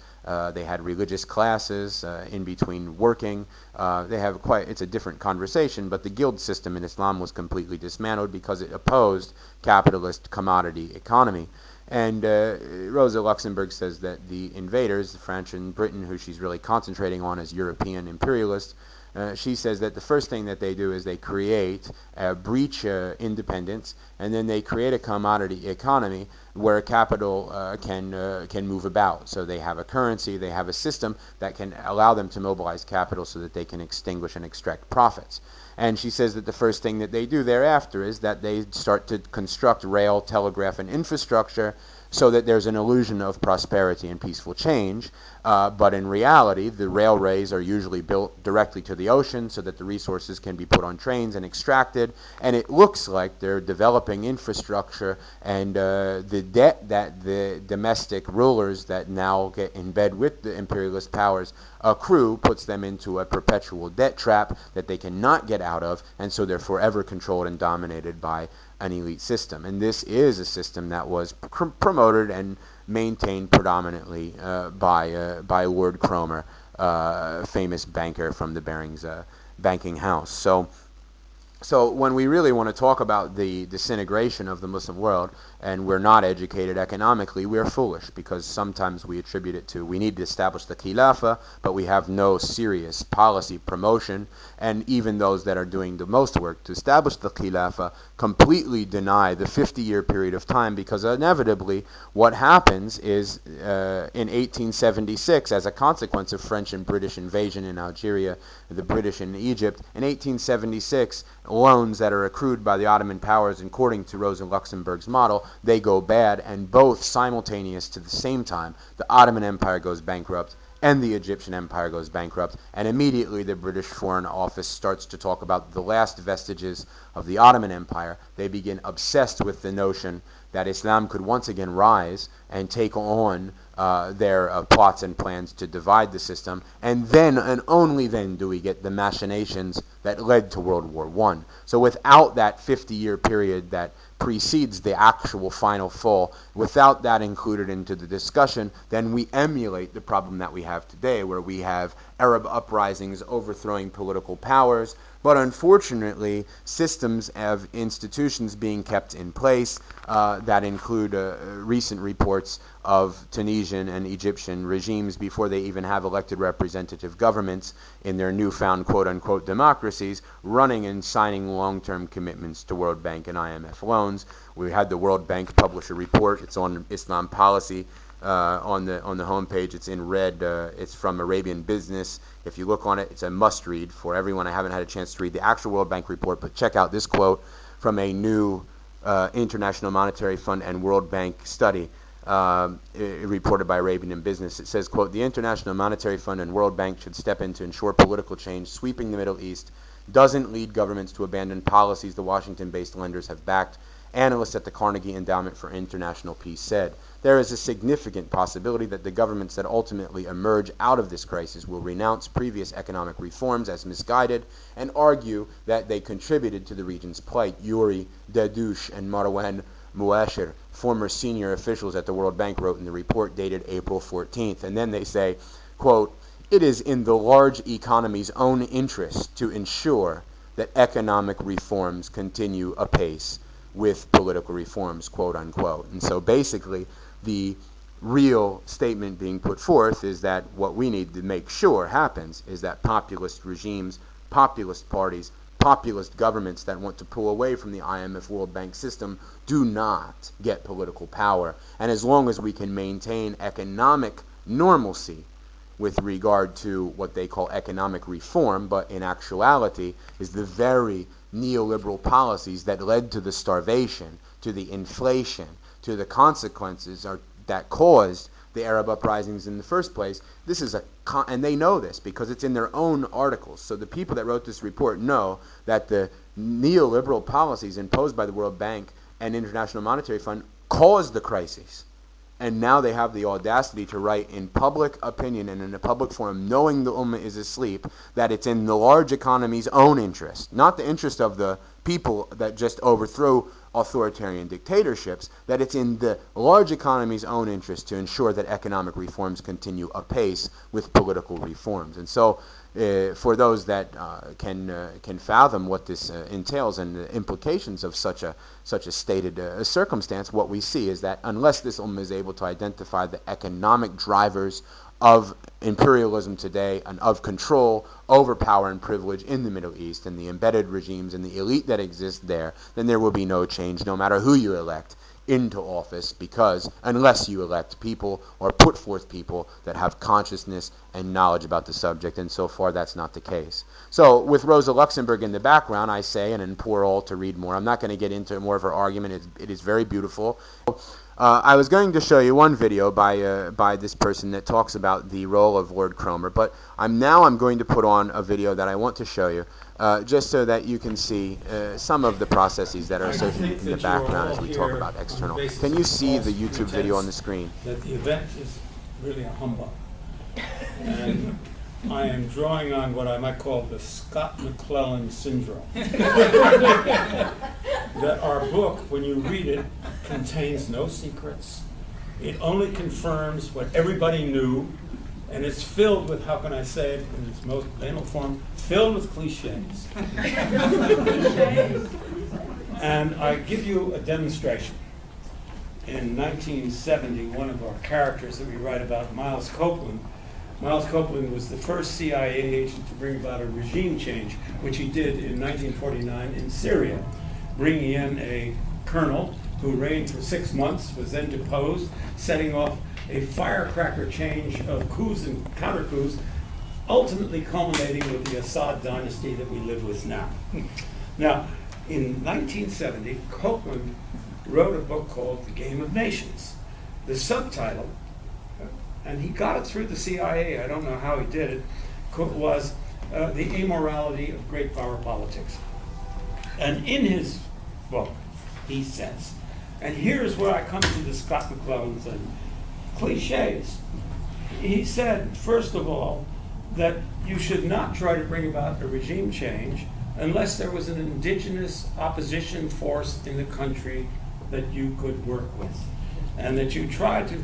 they had religious classes in between working. It's a different conversation, but the guild system in Islam was completely dismantled because it opposed capitalist commodity economy. And Rosa Luxemburg says that the invaders, the French and Britain, who she's really concentrating on as European imperialists, she says that the first thing that they do is they create breach independence, and then they create a commodity economy where capital can move about. So they have a currency, they have a system that can allow them to mobilize capital so that they can extinguish and extract profits. And she says that the first thing that they do thereafter is that they start to construct rail, telegraph, and infrastructure so that there's an illusion of prosperity and peaceful change. But in reality, the railways are usually built directly to the ocean so that the resources can be put on trains and extracted. And it looks like they're developing infrastructure, and the debt that the domestic rulers that now get in bed with the imperialist powers accrue puts them into a perpetual debt trap that they cannot get out of, and so they're forever controlled and dominated by an elite system. And this is a system that was promoted and maintained predominantly by Lord Cromer, famous banker from the Barings banking house. So So when we really want to talk about the disintegration of the Muslim world, and we're not educated economically, we're foolish, because sometimes we attribute it to we need to establish the Khilafah, but we have no serious policy promotion, and even those that are doing the most work to establish the Khilafah completely deny the 50-year period of time, because inevitably what happens is in 1876, as a consequence of French and British invasion in Algeria, the British in Egypt, in 1876, loans that are accrued by the Ottoman powers, according to Rosa Luxemburg's model, they go bad, and both simultaneous to the same time, the Ottoman Empire goes bankrupt and the Egyptian Empire goes bankrupt, and immediately the British Foreign Office starts to talk about the last vestiges of the Ottoman Empire. They begin obsessed with the notion that Islam could once again rise and take on their plots and plans to divide the system, and then and only then do we get the machinations that led to World War I. So without that 50-year period that precedes the actual final fall, without that included into the discussion, then we emulate the problem that we have today, where we have Arab uprisings overthrowing political powers, but unfortunately systems of institutions being kept in place that include recent reports of Tunisian and Egyptian regimes before they even have elected representative governments in their newfound quote-unquote democracies, running and signing long-term commitments to World Bank and IMF loans. We had the World Bank publish a report. It's on Islam policy on the homepage. It's in red. It's from Arabian Business. If you look on it, it's a must-read for everyone. I haven't had a chance to read the actual World Bank report, but check out this quote from a new International Monetary Fund and World Bank study reported by Arabian Business. It says, quote, "The International Monetary Fund and World Bank should step in to ensure political change sweeping the Middle East doesn't lead governments to abandon policies the Washington-based lenders have backed," analysts at the Carnegie Endowment for International Peace said. There is a significant possibility that the governments that ultimately emerge out of this crisis will renounce previous economic reforms as misguided and argue that they contributed to the region's plight. Yuri Dadouche and Marwan Mouashir, former senior officials at the World Bank, wrote in the report dated April 14th. And then they say, quote, "It is in the large economy's own interest to ensure that economic reforms continue apace with political reforms," quote unquote. And so basically the real statement being put forth is that what we need to make sure happens is that populist regimes, populist parties, populist governments that want to pull away from the IMF World Bank system do not get political power. And as long as we can maintain economic normalcy with regard to what they call economic reform, but in actuality is the very neoliberal policies that led to the starvation, to the inflation, to the consequences that caused the Arab uprisings in the first place. This is and they know this because it's in their own articles. So the people that wrote this report know that the neoliberal policies imposed by the World Bank and International Monetary Fund caused the crises. And now they have the audacity to write in public opinion and in a public forum, knowing the Ummah is asleep, that it's in the large economy's own interest, not the interest of the people that just overthrow authoritarian dictatorships, that it's in the large economy's own interest to ensure that economic reforms continue apace with political reforms. And so for those that can fathom what this entails and the implications of such a stated circumstance, what we see is that unless this ummah is able to identify the economic drivers of imperialism today and of control over power and privilege in the Middle East and the embedded regimes and the elite that exist there, then there will be no change no matter who you elect into office, because unless you elect people or put forth people that have consciousness and knowledge about the subject, and so far that's not the case. So with Rosa Luxemburg in the background, I say, and implore all to read more. I'm not going to get into more of her argument. It is very beautiful. I was going to show you one video by this person that talks about the role of Lord Cromer, but I'm going to put on a video that I want to show you just so that you can see some of the processes that are associated in the background as we talk about external. Can you see the YouTube video on the screen? That the event is really a humbug. And I am drawing on what I might call the Scott McMillan syndrome. That our book, when you read it, contains no secrets. It only confirms what everybody knew And it's filled with, how can I say it in its most banal form, filled with cliches. And I give you a demonstration. In 1970, one of our characters that we write about, Miles Copeland was the first CIA agent to bring about a regime change, which he did in 1949 in Syria, bringing in a colonel who reigned for 6 months, was then deposed, setting off a firecracker change of coups and counter-coups, ultimately culminating with the Assad dynasty that we live with now. Now, in 1970, Copeland wrote a book called The Game of Nations. The subtitle, and he got it through the CIA, I don't know how he did it, was The Amorality of Great Power Politics. And in his book, he says, and here's where I come to the Scott McClellans and cliches. He said, first of all, that you should not try to bring about a regime change unless there was an indigenous opposition force in the country that you could work with. And that you try to,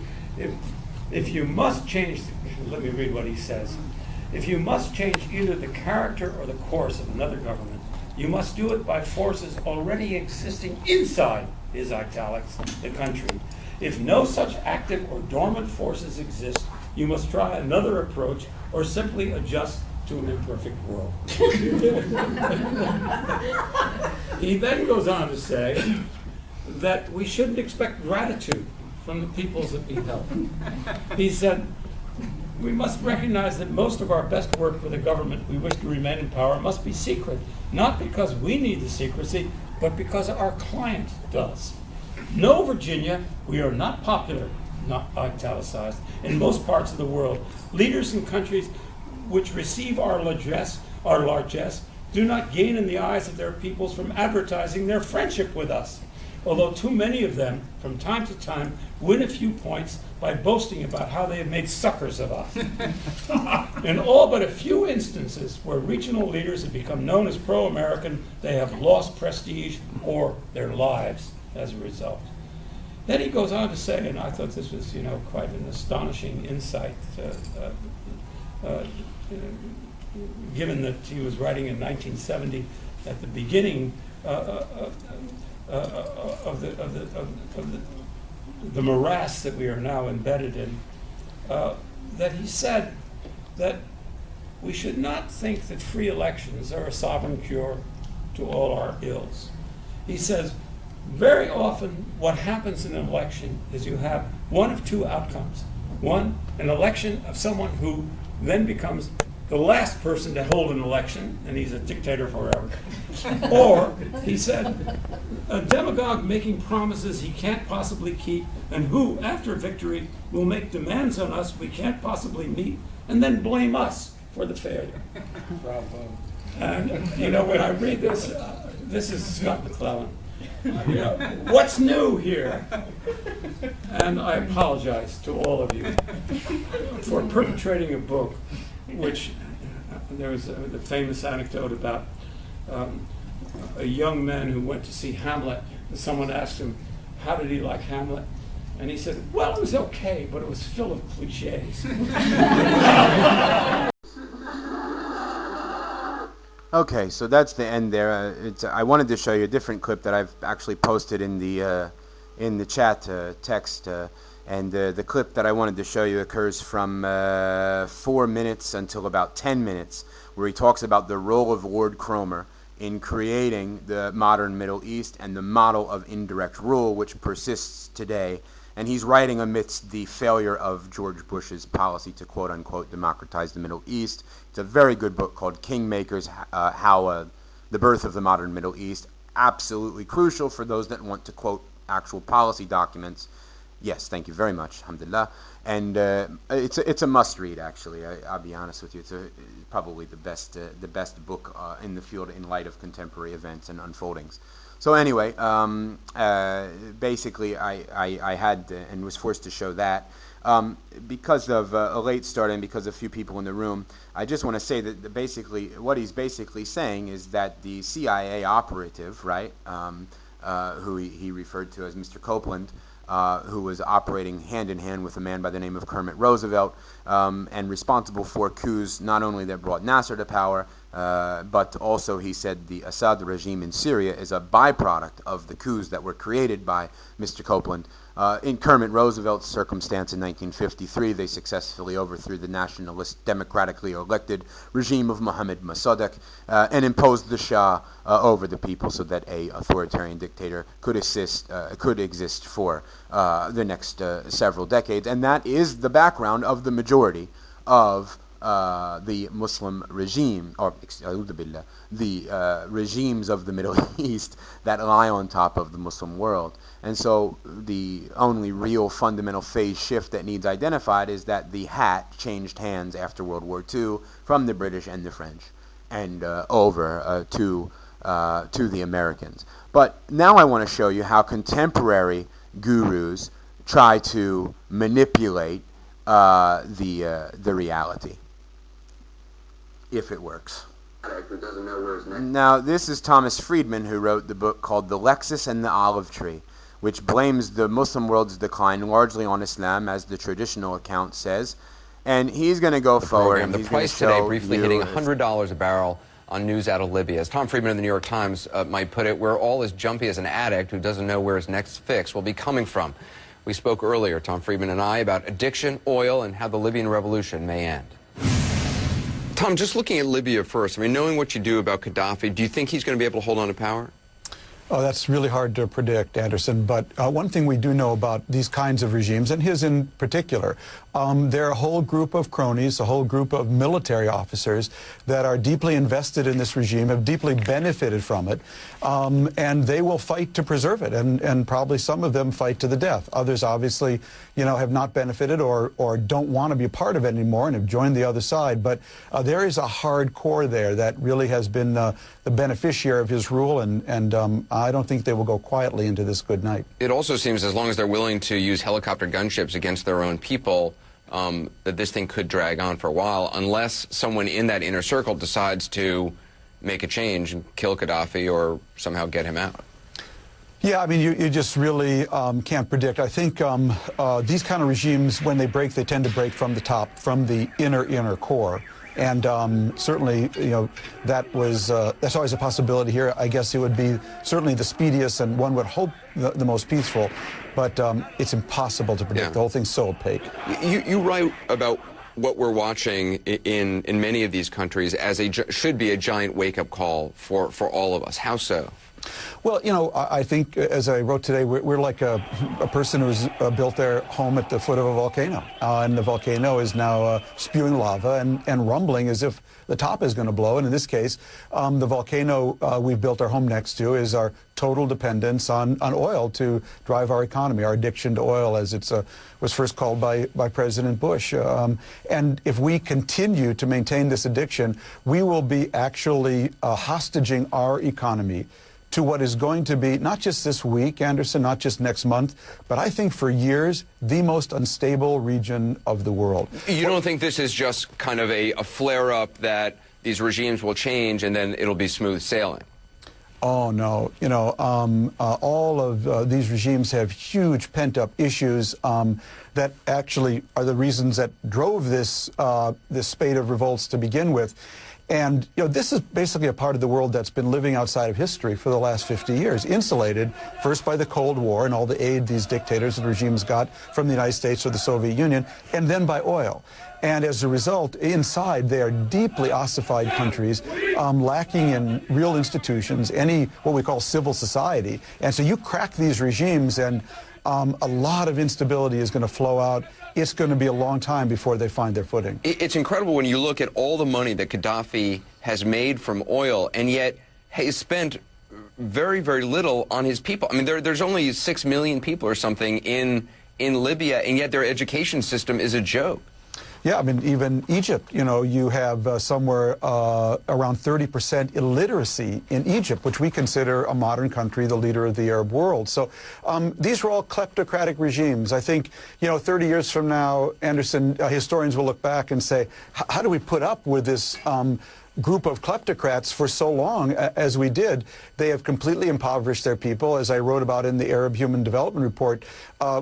if you must change, let me read what he says. If you must change either the character or the course of another government, you must do it by forces already existing inside, his italics, the country. If no such active or dormant forces exist, you must try another approach or simply adjust to an imperfect world. He then goes on to say that we shouldn't expect gratitude from the peoples that we help. He said, we must recognize that most of our best work for the government we wish to remain in power must be secret, not because we need the secrecy, but because our client does. No, Virginia, we are not popular, not italicized, in most parts of the world. Leaders in countries which receive our largesse do not gain in the eyes of their peoples from advertising their friendship with us, although too many of them, from time to time, win a few points by boasting about how they have made suckers of us. In all but a few instances where regional leaders have become known as pro-American, they have lost prestige or their lives as a result. Then he goes on to say, and I thought this was, quite an astonishing insight, given that he was writing in 1970 at the beginning of the morass that we are now embedded in, that he said that we should not think that free elections are a sovereign cure to all our ills. He says, very often what happens in an election is you have one of two outcomes. One, an election of someone who then becomes the last person to hold an election, and he's a dictator forever. Or, he said, a demagogue making promises he can't possibly keep, and who, after victory, will make demands on us we can't possibly meet, and then blame us for the failure. Bravo. And, when I read this, this is Scott McClellan. What's new here? And I apologize to all of you for perpetrating a book which there was the famous anecdote about a young man who went to see Hamlet, and someone asked him, how did he like Hamlet? And he said, well, it was okay, but it was full of cliches. Okay, so that's the end there. I wanted to show you a different clip that I've actually posted in the chat text, and the clip that I wanted to show you occurs from 4 minutes until about 10 minutes, where he talks about the role of Lord Cromer in creating the modern Middle East and the model of indirect rule which persists today. And he's writing amidst the failure of George Bush's policy to quote-unquote democratize the Middle East. It's a very good book called Kingmakers, how the birth of the modern Middle East, absolutely crucial for those that want to quote actual policy documents. Yes, thank you very much, alhamdulillah. And it's a must-read, actually. I'll be honest with you. It's probably the best book in the field in light of contemporary events and unfoldings. So anyway, basically I had and was forced to show that. Because of a late start and because of a few people in the room, I just want to say that basically what he's basically saying is that the CIA operative, right, who he referred to as Mr. Copeland, who was operating hand in hand with a man by the name of Kermit Roosevelt, and responsible for coups not only that brought Nasr to power, but also he said the Assad regime in Syria is a byproduct of the coups that were created by Mr. Copeland. In Kermit Roosevelt's circumstance in 1953, they successfully overthrew the nationalist, democratically elected regime of Mohammad Mossadegh and imposed the Shah over the people so that a authoritarian dictator could exist for the next several decades. And that is the background of the majority of the Muslim regime, or the regimes of the Middle East that lie on top of the Muslim world. And so the only real fundamental phase shift that needs identified is that the hat changed hands after World War II from the British and the French and over to the Americans. But now I want to show you how contemporary gurus try to manipulate the reality, if it works. Now, this is Thomas Friedman, who wrote the book called The Lexus and the Olive Tree, which blames the Muslim world's decline largely on Islam, as the traditional account says. And he's going to go forward. And the price today briefly hitting $100 a barrel on news out of Libya. As Tom Friedman in the New York Times might put it, we're all as jumpy as an addict who doesn't know where his next fix will be coming from. We spoke earlier, Tom Friedman and I, about addiction, oil, and how the Libyan revolution may end. Tom, just looking at Libya first, I mean, knowing what you do about Gaddafi, do you think he's going to be able to hold on to power? Oh, that's really hard to predict, Anderson. But one thing we do know about these kinds of regimes, and his in particular, there are a whole group of cronies, a whole group of military officers that are deeply invested in this regime, have deeply benefited from it, and they will fight to preserve it. And probably some of them fight to the death. Others, obviously, you know, have not benefited or don't want to be a part of it anymore and have joined the other side. But there is a hard core there that really has been the beneficiary of his rule, and I don't think they will go quietly into this good night. It also seems, as long as they're willing to use helicopter gunships against their own people, that this thing could drag on for a while, unless someone in that inner circle decides to make a change and kill Gaddafi or somehow get him out. Yeah, I mean, you just really can't predict. I think these kind of regimes, when they break, they tend to break from the top, from the inner core. And certainly, you know, that's always a possibility here. I guess it would be certainly the speediest and one would hope the most peaceful, but it's impossible to predict. Yeah. The whole thing's so opaque. You write about what we're watching in many of these countries as should be a giant wake-up call for all of us. How so? Well, you know, I think, as I wrote today, we're like a person who's built their home at the foot of a volcano. And the volcano is now spewing lava and rumbling as if the top is going to blow. And in this case, the volcano we've built our home next to is our total dependence on oil to drive our economy, our addiction to oil, as it was first called by President Bush. And if we continue to maintain this addiction, we will be actually hostage-ing our economy to what is going to be, not just this week, Anderson, not just next month, but I think for years, the most unstable region of the world. You don't think this is just kind of a flare-up that these regimes will change and then it'll be smooth sailing? Oh, no. You know, all of these regimes have huge pent-up issues that actually are the reasons that drove this spate of revolts to begin with. And, you know, this is basically a part of the world that's been living outside of history for the last 50 years, insulated first by the Cold War and all the aid these dictators and regimes got from the United States or the Soviet Union, and then by oil. And as a result, inside, they are deeply ossified countries, lacking in real institutions, any what we call civil society. And so you crack these regimes, and a lot of instability is going to flow out. It's going to be a long time before they find their footing. It's incredible when you look at all the money that Gaddafi has made from oil, and yet has spent very, very little on his people. I mean, there's only 6 million people or something in Libya, and yet their education system is a joke. Yeah, I mean, even Egypt, you know, you have somewhere around 30% illiteracy in Egypt, which we consider a modern country, the leader of the Arab world. So these were all kleptocratic regimes. I think, you know, 30 years from now, Anderson, historians will look back and say, how do we put up with this group of kleptocrats for so long as we did? They have completely impoverished their people, as I wrote about in the Arab Human Development Report,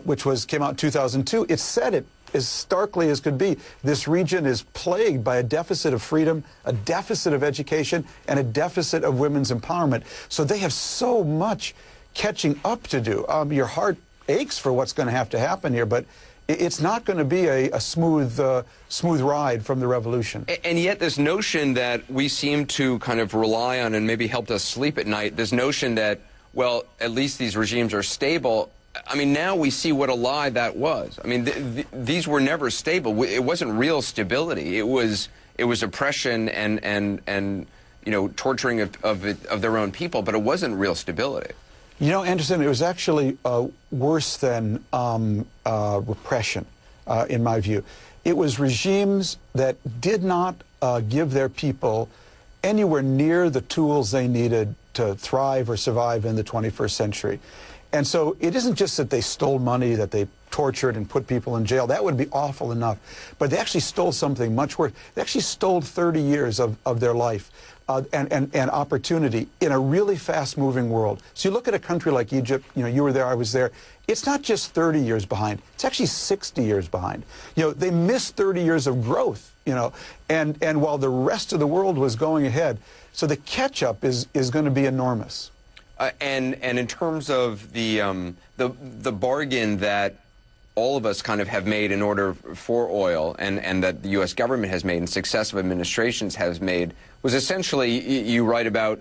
which came out in 2002. It said it as starkly as could be. This region is plagued by a deficit of freedom, a deficit of education, and a deficit of women's empowerment. So they have so much catching up to do. Your heart aches for what's going to have to happen here, but it's not going to be a smooth ride from the revolution. And yet this notion that we seem to kind of rely on and maybe helped us sleep at night, this notion that, well, at least these regimes are stable, I mean, now we see what a lie that was. I mean, these were never stable. It wasn't real stability. It was oppression and you know, torturing of their own people, but it wasn't real stability. You know, Anderson, it was actually worse than repression, in my view. It was regimes that did not give their people anywhere near the tools they needed to thrive or survive in the 21st century. And so it isn't just that they stole money, that they tortured and put people in jail. That would be awful enough. But they actually stole something much worse. They actually stole 30 years of their life and opportunity in a really fast-moving world. So you look at a country like Egypt, you know, you were there, I was there. It's not just 30 years behind. It's actually 60 years behind. You know, they missed 30 years of growth, you know, and while the rest of the world was going ahead. So the catch-up is going to be enormous. And in terms of the bargain that all of us kind of have made in order for oil, and that the U.S. government has made and successive administrations has made, was essentially, you write about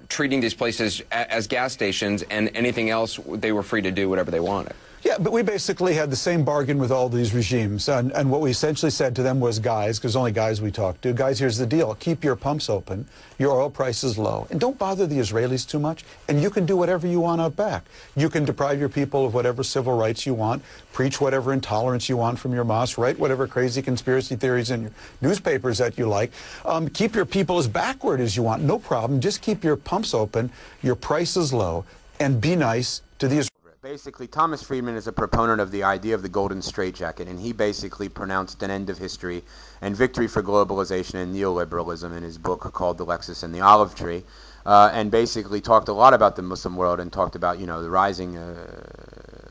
treating these places as gas stations, and anything else they were free to do whatever they wanted. Yeah, but we basically had the same bargain with all these regimes. And what we essentially said to them was, guys, because only guys we talked to, guys, here's the deal. Keep your pumps open, your oil price is low, and don't bother the Israelis too much, and you can do whatever you want out back. You can deprive your people of whatever civil rights you want, preach whatever intolerance you want from your mosque, write whatever crazy conspiracy theories in your newspapers that you like. Keep your people as backward as you want, no problem. Just keep your pumps open, your price is low, and be nice to the Israelis. Basically, Thomas Friedman is a proponent of the idea of the golden straitjacket, and he basically pronounced an end of history and victory for globalization and neoliberalism in his book called The Lexus and the Olive Tree, and basically talked a lot about the Muslim world and talked about, you know, the rising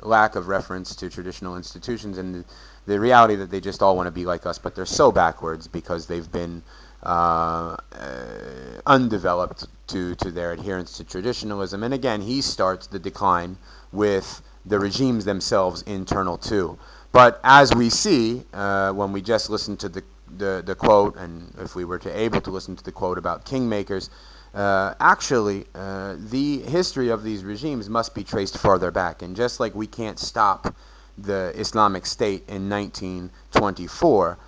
lack of reference to traditional institutions and the reality that they just all want to be like us, but they're so backwards because they've been undeveloped to their adherence to traditionalism. And again, he starts the decline with the regimes themselves internal too. But as we see, when we just listen to the quote, and if we were able to listen to the quote about kingmakers, actually the history of these regimes must be traced farther back. And just like we can't stop the Islamic State in 1924,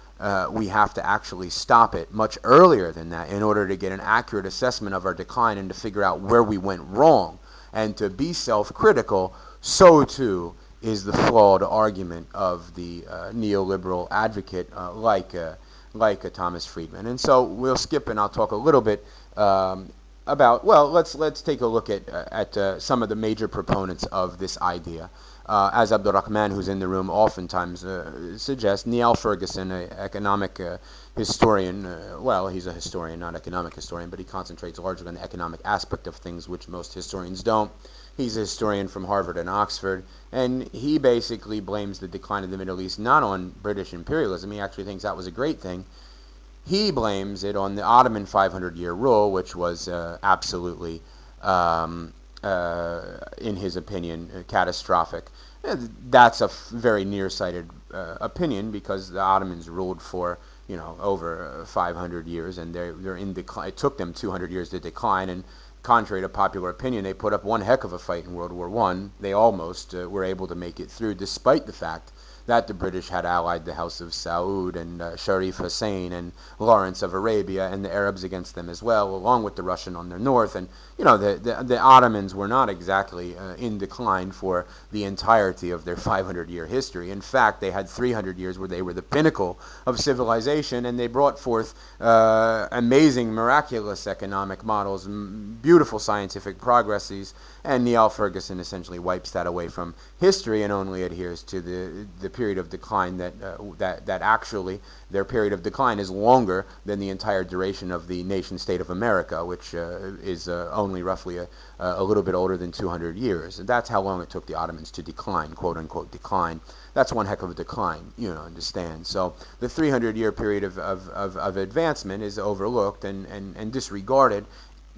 we have to actually stop it much earlier than that in order to get an accurate assessment of our decline and to figure out where we went wrong. And to be self-critical, so too is the flawed argument of the neoliberal advocate like Thomas Friedman. And so we'll skip, and I'll talk a little bit about. Well, let's take a look at some of the major proponents of this idea. As Abdurrahman, who's in the room, oftentimes suggests, Niall Ferguson, an economic historian, well, he's a historian, not economic historian, but he concentrates largely on the economic aspect of things, which most historians don't. He's a historian from Harvard and Oxford, and he basically blames the decline of the Middle East not on British imperialism. He actually thinks that was a great thing. He blames it on the Ottoman 500-year rule, which was absolutely, in his opinion, catastrophic. That's a very nearsighted opinion, because the Ottomans ruled for, you know, over 500 years, and they're in decline. It took them 200 years to decline, and contrary to popular opinion, they put up one heck of a fight in World War I. They almost were able to make it through, despite the fact that the British had allied the House of Saud and Sharif Hussein and Lawrence of Arabia and the Arabs against them as well, along with the Russian on their north. And the Ottomans were not exactly in decline for the entirety of their 500-year history. In fact, they had 300 years where they were the pinnacle of civilization, and they brought forth amazing, miraculous economic models, beautiful scientific progresses, and Niall Ferguson essentially wipes that away from history and only adheres to the period of decline that actually their period of decline is longer than the entire duration of the nation-state of America, which is only roughly a little bit older than 200 years. And that's how long it took the Ottomans to decline, quote-unquote decline. That's one heck of a decline, understand. So the 300-year period of advancement is overlooked and disregarded,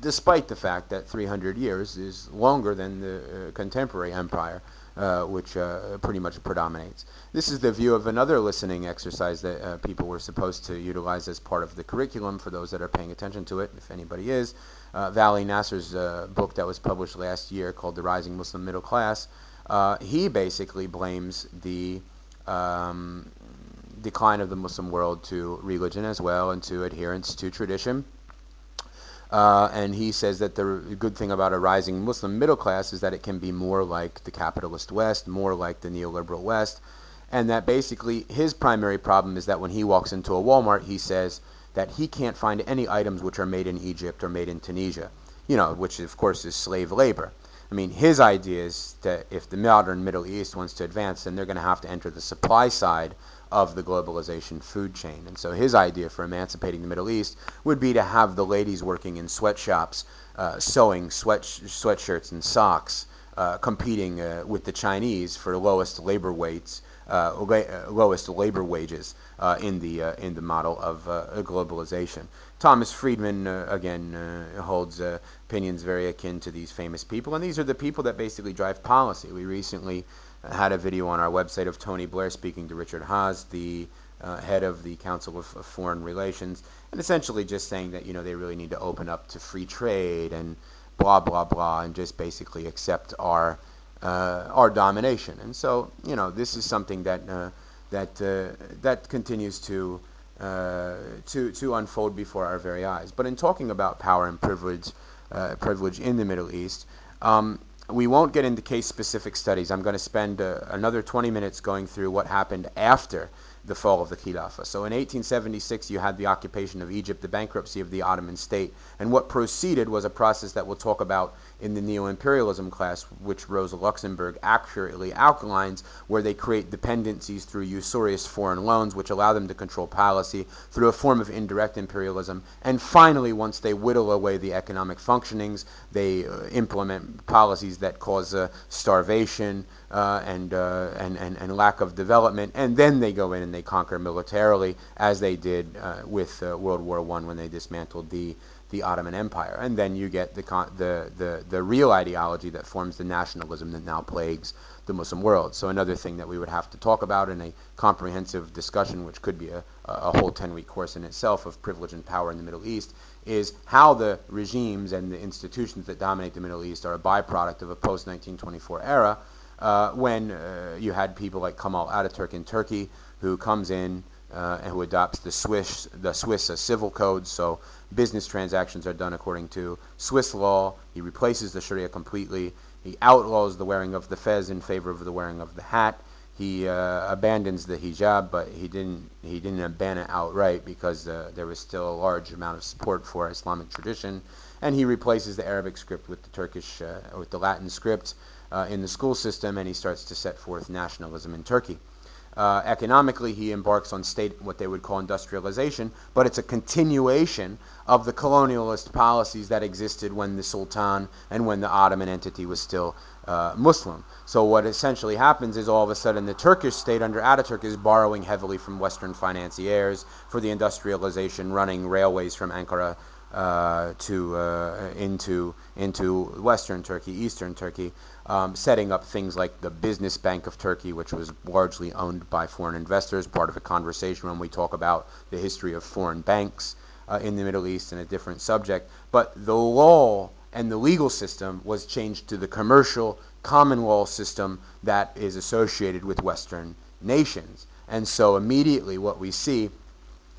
despite the fact that 300 years is longer than the contemporary empire, which pretty much predominates. This is the view of another listening exercise that people were supposed to utilize as part of the curriculum for those that are paying attention to it, if anybody is. Vali, Nasr's book that was published last year called The Rising Muslim Middle Class, he basically blames the decline of the Muslim world to religion as well and to adherence to tradition. And he says that the good thing about a rising Muslim middle class is that it can be more like the capitalist West, more like the neoliberal West, and that basically his primary problem is that when he walks into a Walmart, he says that he can't find any items which are made in Egypt or made in Tunisia, which of course is slave labor. I mean, his idea is that if the modern Middle East wants to advance, then they're going to have to enter the supply side of the globalization food chain. And so his idea for emancipating the Middle East would be to have the ladies working in sweatshops, sewing sweatshirts and socks, competing with the Chinese for lowest labor wages in the model of globalization. Thomas Friedman, again, holds opinions very akin to these famous people, and these are the people that basically drive policy. We recently had a video on our website of Tony Blair speaking to Richard Haas, the head of the Council of Foreign Relations, and essentially just saying that they really need to open up to free trade and blah blah blah, and just basically accept our domination. And so this is something that continues to unfold before our very eyes. But in talking about power and privilege in the Middle East, we won't get into case-specific studies. I'm going to spend another 20 minutes going through what happened after the fall of the Khilafah. So in 1876, you had the occupation of Egypt, the bankruptcy of the Ottoman state, and what proceeded was a process that we'll talk about in the neo-imperialism class, which Rosa Luxemburg accurately outlines, where they create dependencies through usurious foreign loans, which allow them to control policy through a form of indirect imperialism. And finally, once they whittle away the economic functionings, they implement policies that cause starvation and lack of development, and then they go in and they conquer militarily, as they did with World War I when they dismantled the Ottoman Empire. And then you get the real ideology that forms the nationalism that now plagues the Muslim world. So another thing that we would have to talk about in a comprehensive discussion, which could be a whole 10-week course in itself, of privilege and power in the Middle East, is how the regimes and the institutions that dominate the Middle East are a byproduct of a post-1924 era, when you had people like Kemal Ataturk in Turkey, who comes in and who adopts the Swiss civil code. So business transactions are done according to Swiss law. He replaces the Shariah completely. He outlaws the wearing of the fez in favor of the wearing of the hat. He abandons the hijab, but he didn't abandon it outright, because there was still a large amount of support for Islamic tradition. And he replaces the Arabic script with the Latin script in the school system, and he starts to set forth nationalism in Turkey. Economically, he embarks on what they would call industrialization, but it's a continuation of the colonialist policies that existed when the Sultan and when the Ottoman entity was still Muslim. So what essentially happens is, all of a sudden, the Turkish state under Ataturk is borrowing heavily from Western financiers for the industrialization, running railways from Ankara into Western Turkey, Eastern Turkey, setting up things like the Business Bank of Turkey, which was largely owned by foreign investors, part of a conversation when we talk about the history of foreign banks in the Middle East, and a different subject. But the law and the legal system was changed to the commercial common law system that is associated with Western nations. And so immediately what we see,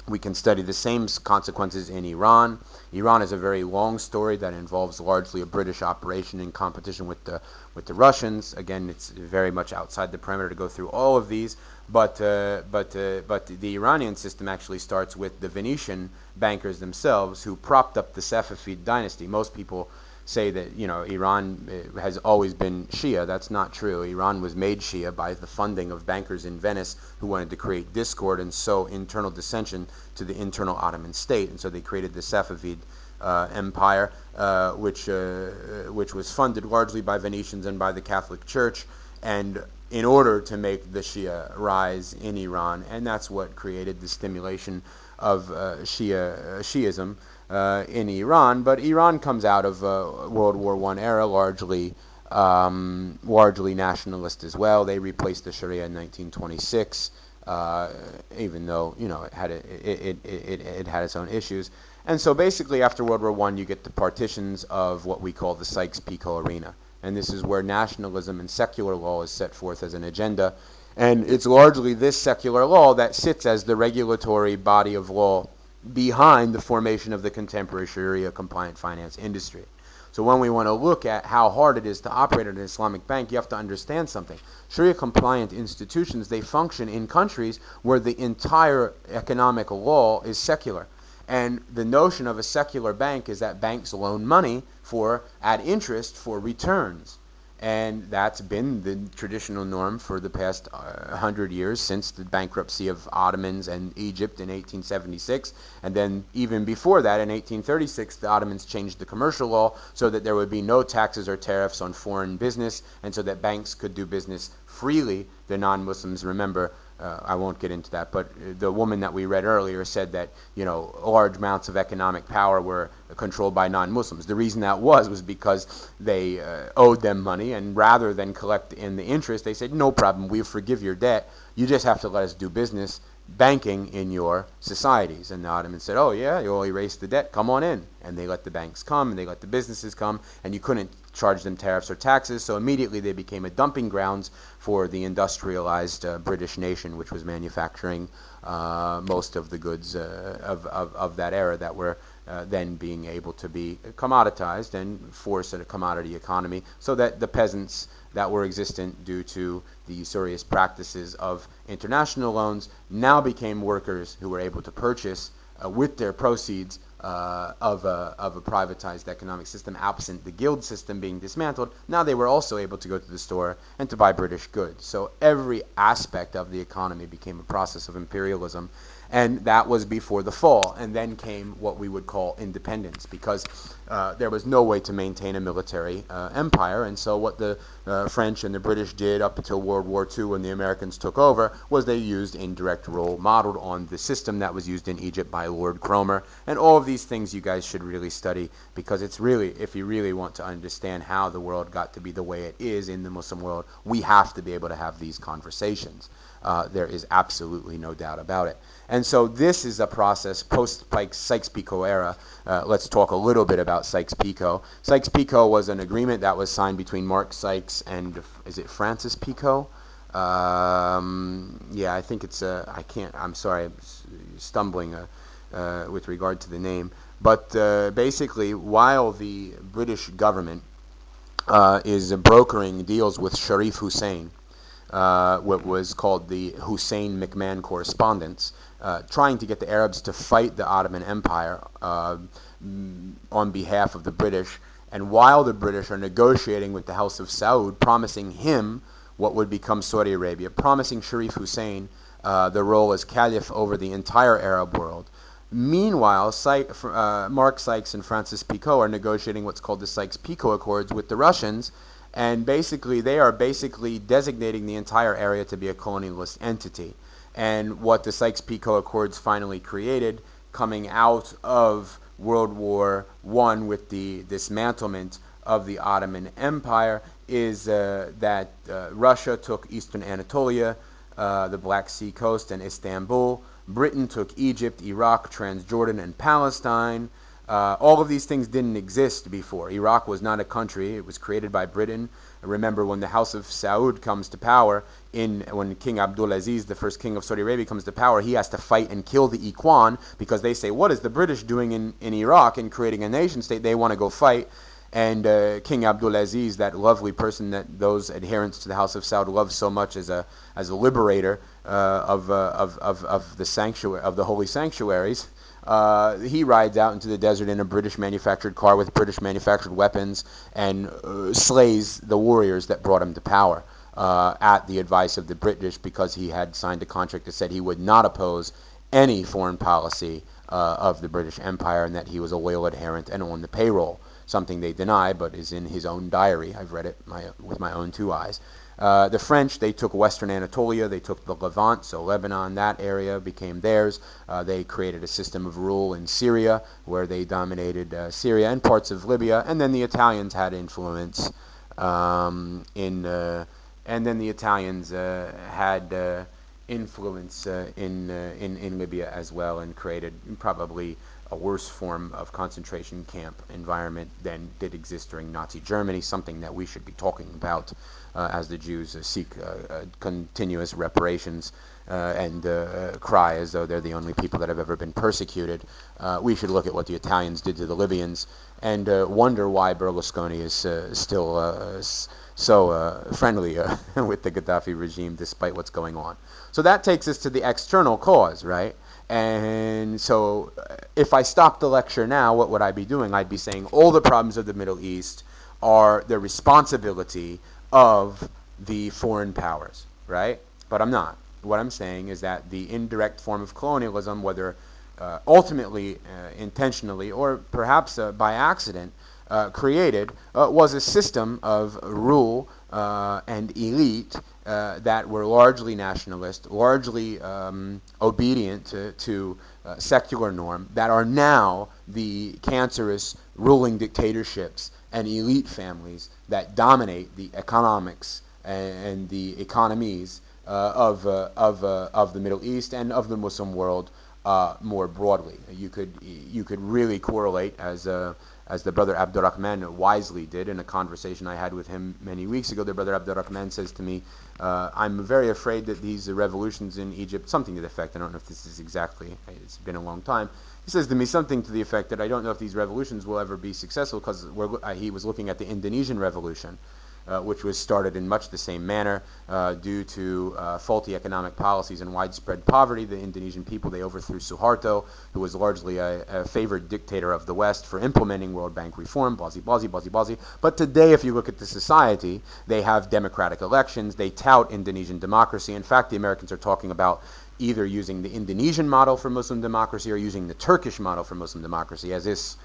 we can study the same consequences in Iran. Iran is a very long story that involves largely a British operation in competition with the Russians. Again, it's very much outside the perimeter to go through all of these. But the Iranian system actually starts with the Venetian bankers themselves, who propped up the Safavid dynasty. Most people say that, you know, Iran has always been Shia. That's not true. Iran was made Shia by the funding of bankers in Venice who wanted to create discord and sow internal dissension to the internal Ottoman state, and so they created the Safavid empire, which was funded largely by Venetians and by the Catholic Church, and in order to make the Shia rise in Iran, and that's what created the stimulation of Shiism in Iran. But Iran comes out of World War I era largely nationalist as well. They replaced the Shariah in 1926, even though, you know, it had its own issues. And so basically after World War I, you get the partitions of what we call the Sykes-Picot arena. And this is where nationalism and secular law is set forth as an agenda. And it's largely this secular law that sits as the regulatory body of law behind the formation of the contemporary Sharia-compliant finance industry. So when we want to look at how hard it is to operate an Islamic bank, you have to understand something. Sharia-compliant institutions, they function in countries where the entire economic law is secular. And the notion of a secular bank is that banks loan money at interest for returns. And that's been the traditional norm for the past 100 years, since the bankruptcy of Ottomans and Egypt in 1876. And then even before that, in 1836, the Ottomans changed the commercial law so that there would be no taxes or tariffs on foreign business, and so that banks could do business freely. The non-Muslims, remember, I won't get into that, but the woman that we read earlier said that, you know, large amounts of economic power were controlled by non-Muslims. The reason that was because they owed them money, and rather than collect in the interest, they said, no problem, we forgive your debt, you just have to let us do business banking in your societies. And the Ottomans said, oh yeah, you'll erase the debt, come on in. And they let the banks come, and they let the businesses come, and you couldn't charge them tariffs or taxes, so immediately they became a dumping grounds for the industrialized British nation, which was manufacturing most of the goods of that era that were then being able to be commoditized and forced at a commodity economy, so that the peasants that were existent due to the usurious practices of international loans now became workers who were able to purchase with their proceeds of a privatized economic system, absent the guild system being dismantled. Now they were also able to go to the store and to buy British goods. So every aspect of the economy became a process of imperialism, and that was before the fall. And then came what we would call independence, because there was no way to maintain a military empire. And so what the French and the British did up until World War II, when the Americans took over, was they used indirect rule modeled on the system that was used in Egypt by Lord Cromer. And all of these things you guys should really study, because it's really, if you really want to understand how the world got to be the way it is in the Muslim world, we have to be able to have these conversations. There is absolutely no doubt about it. And so this is a process post-Sykes-Picot era. Let's talk a little bit about Sykes-Picot. Sykes-Picot was an agreement that was signed between Mark Sykes and, is it Francis Picot? Yeah, I think it's, I'm sorry, I'm stumbling with regard to the name. But basically, while the British government is brokering deals with Sharif Hussein, what was called the Hussein-McMahon correspondence, trying to get the Arabs to fight the Ottoman Empire on behalf of the British. And while the British are negotiating with the House of Saud, promising him what would become Saudi Arabia, promising Sharif Hussein the role as caliph over the entire Arab world. Meanwhile, Mark Sykes and Francis Picot are negotiating what's called the Sykes-Picot Accords with the Russians, and basically they are designating the entire area to be a colonialist entity. And what the Sykes-Picot Accords finally created, coming out of World War I with the dismantlement of the Ottoman Empire, is that Russia took eastern Anatolia, the Black Sea coast, and Istanbul. Britain took Egypt, Iraq, Transjordan, and Palestine. All of these things didn't exist before. Iraq was not a country. It was created by Britain. Remember, when the House of Saud comes to power, when King Abdulaziz, the first king of Saudi Arabia, comes to power, he has to fight and kill the Ikhwan because they say, what is the British doing in Iraq in creating a nation state? They want to go fight. And King Abdulaziz, that lovely person that those adherents to the House of Saud love so much as a liberator of the sanctuary, of the holy sanctuaries, he rides out into the desert in a British-manufactured car with British-manufactured weapons and slays the warriors that brought him to power at the advice of the British, because he had signed a contract that said he would not oppose any foreign policy of the British Empire, and that he was a loyal adherent and on the payroll, something they deny but is in his own diary. I've read it with my own two eyes. The French, they took Western Anatolia, they took the Levant, so Lebanon, that area became theirs. They created a system of rule in Syria, where they dominated Syria and parts of Libya, and then the Italians had influence in Libya as well, and created probably a worse form of concentration camp environment than did exist during Nazi Germany, something that we should be talking about as the Jews seek continuous reparations and cry as though they're the only people that have ever been persecuted. We should look at what the Italians did to the Libyans and wonder why Berlusconi is still so friendly with the Gaddafi regime despite what's going on. So that takes us to the external cause, right? And so if I stopped the lecture now, what would I be doing? I'd be saying all the problems of the Middle East are the responsibility of the foreign powers, right? But I'm not. What I'm saying is that the indirect form of colonialism, whether ultimately intentionally or perhaps by accident created, was a system of rule and elite that were largely nationalist, largely obedient to secular norm, that are now the cancerous ruling dictatorships and elite families that dominate the economics and the economies of the Middle East and of the Muslim world more broadly. You could really correlate, as the brother Abdurrahman wisely did in a conversation I had with him many weeks ago. The brother Abdurrahman says to me, I'm very afraid that these revolutions in Egypt, something to the effect, I don't know if this is exactly, it's been a long time, he says to me something to the effect that I don't know if these revolutions will ever be successful, because he was looking at the Indonesian revolution, which was started in much the same manner due to faulty economic policies and widespread poverty. The Indonesian people, they overthrew Suharto, who was largely a favored dictator of the West, for implementing World Bank reform, blah. But today, if you look at the society, they have democratic elections, they tout Indonesian democracy. In fact, the Americans are talking about either using the Indonesian model for Muslim democracy or using the Turkish model for Muslim democracy, as if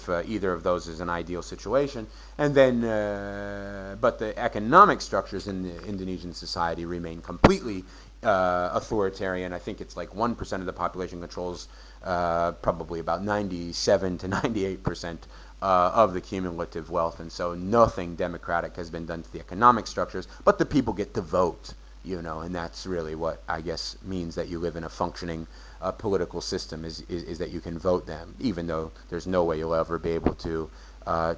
either of those is an ideal situation. And then, but the economic structures in the Indonesian society remain completely authoritarian. I think it's like 1% of the population controls probably about 97 to 98% of the cumulative wealth. And so nothing democratic has been done to the economic structures, but the people get to vote, and that's really what I guess means that you live in a functioning political system, is that you can vote them, even though there's no way you'll ever be able to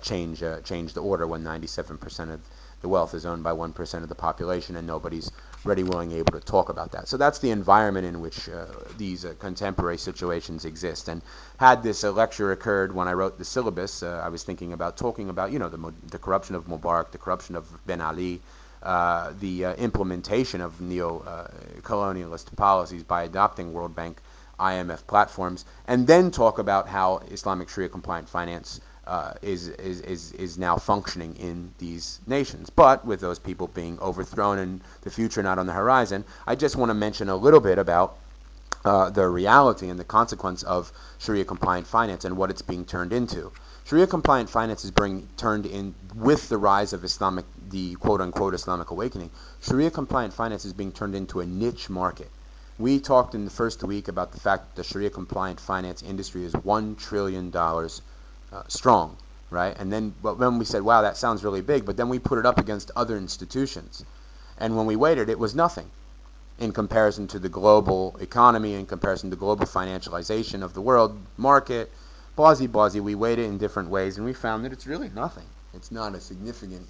change the order when 97% of the wealth is owned by 1% of the population, and nobody's ready, willing, able to talk about that. So that's the environment in which these contemporary situations exist. And had this lecture occurred when I wrote the syllabus, I was thinking about talking about the corruption of Mubarak, the corruption of Ben Ali, the implementation of neo-colonialist policies by adopting World Bank, IMF platforms, and then talk about how Islamic Sharia-compliant finance is now functioning in these nations. But with those people being overthrown and the future not on the horizon, I just want to mention a little bit about the reality and the consequence of Sharia-compliant finance and what it's being turned into. Sharia-compliant finance is being turned in with the rise of the quote-unquote Islamic awakening. Sharia-compliant finance is being turned into a niche market. We talked in the first week about the fact that the Sharia-compliant finance industry is $1 trillion strong, right? And then when we said, wow, that sounds really big, but then we put it up against other institutions. And when we weighted, it was nothing in comparison to the global economy, in comparison to global financialization of the world market, Blasey, we weighed it in different ways, and we found that it's really nothing. It's not a significant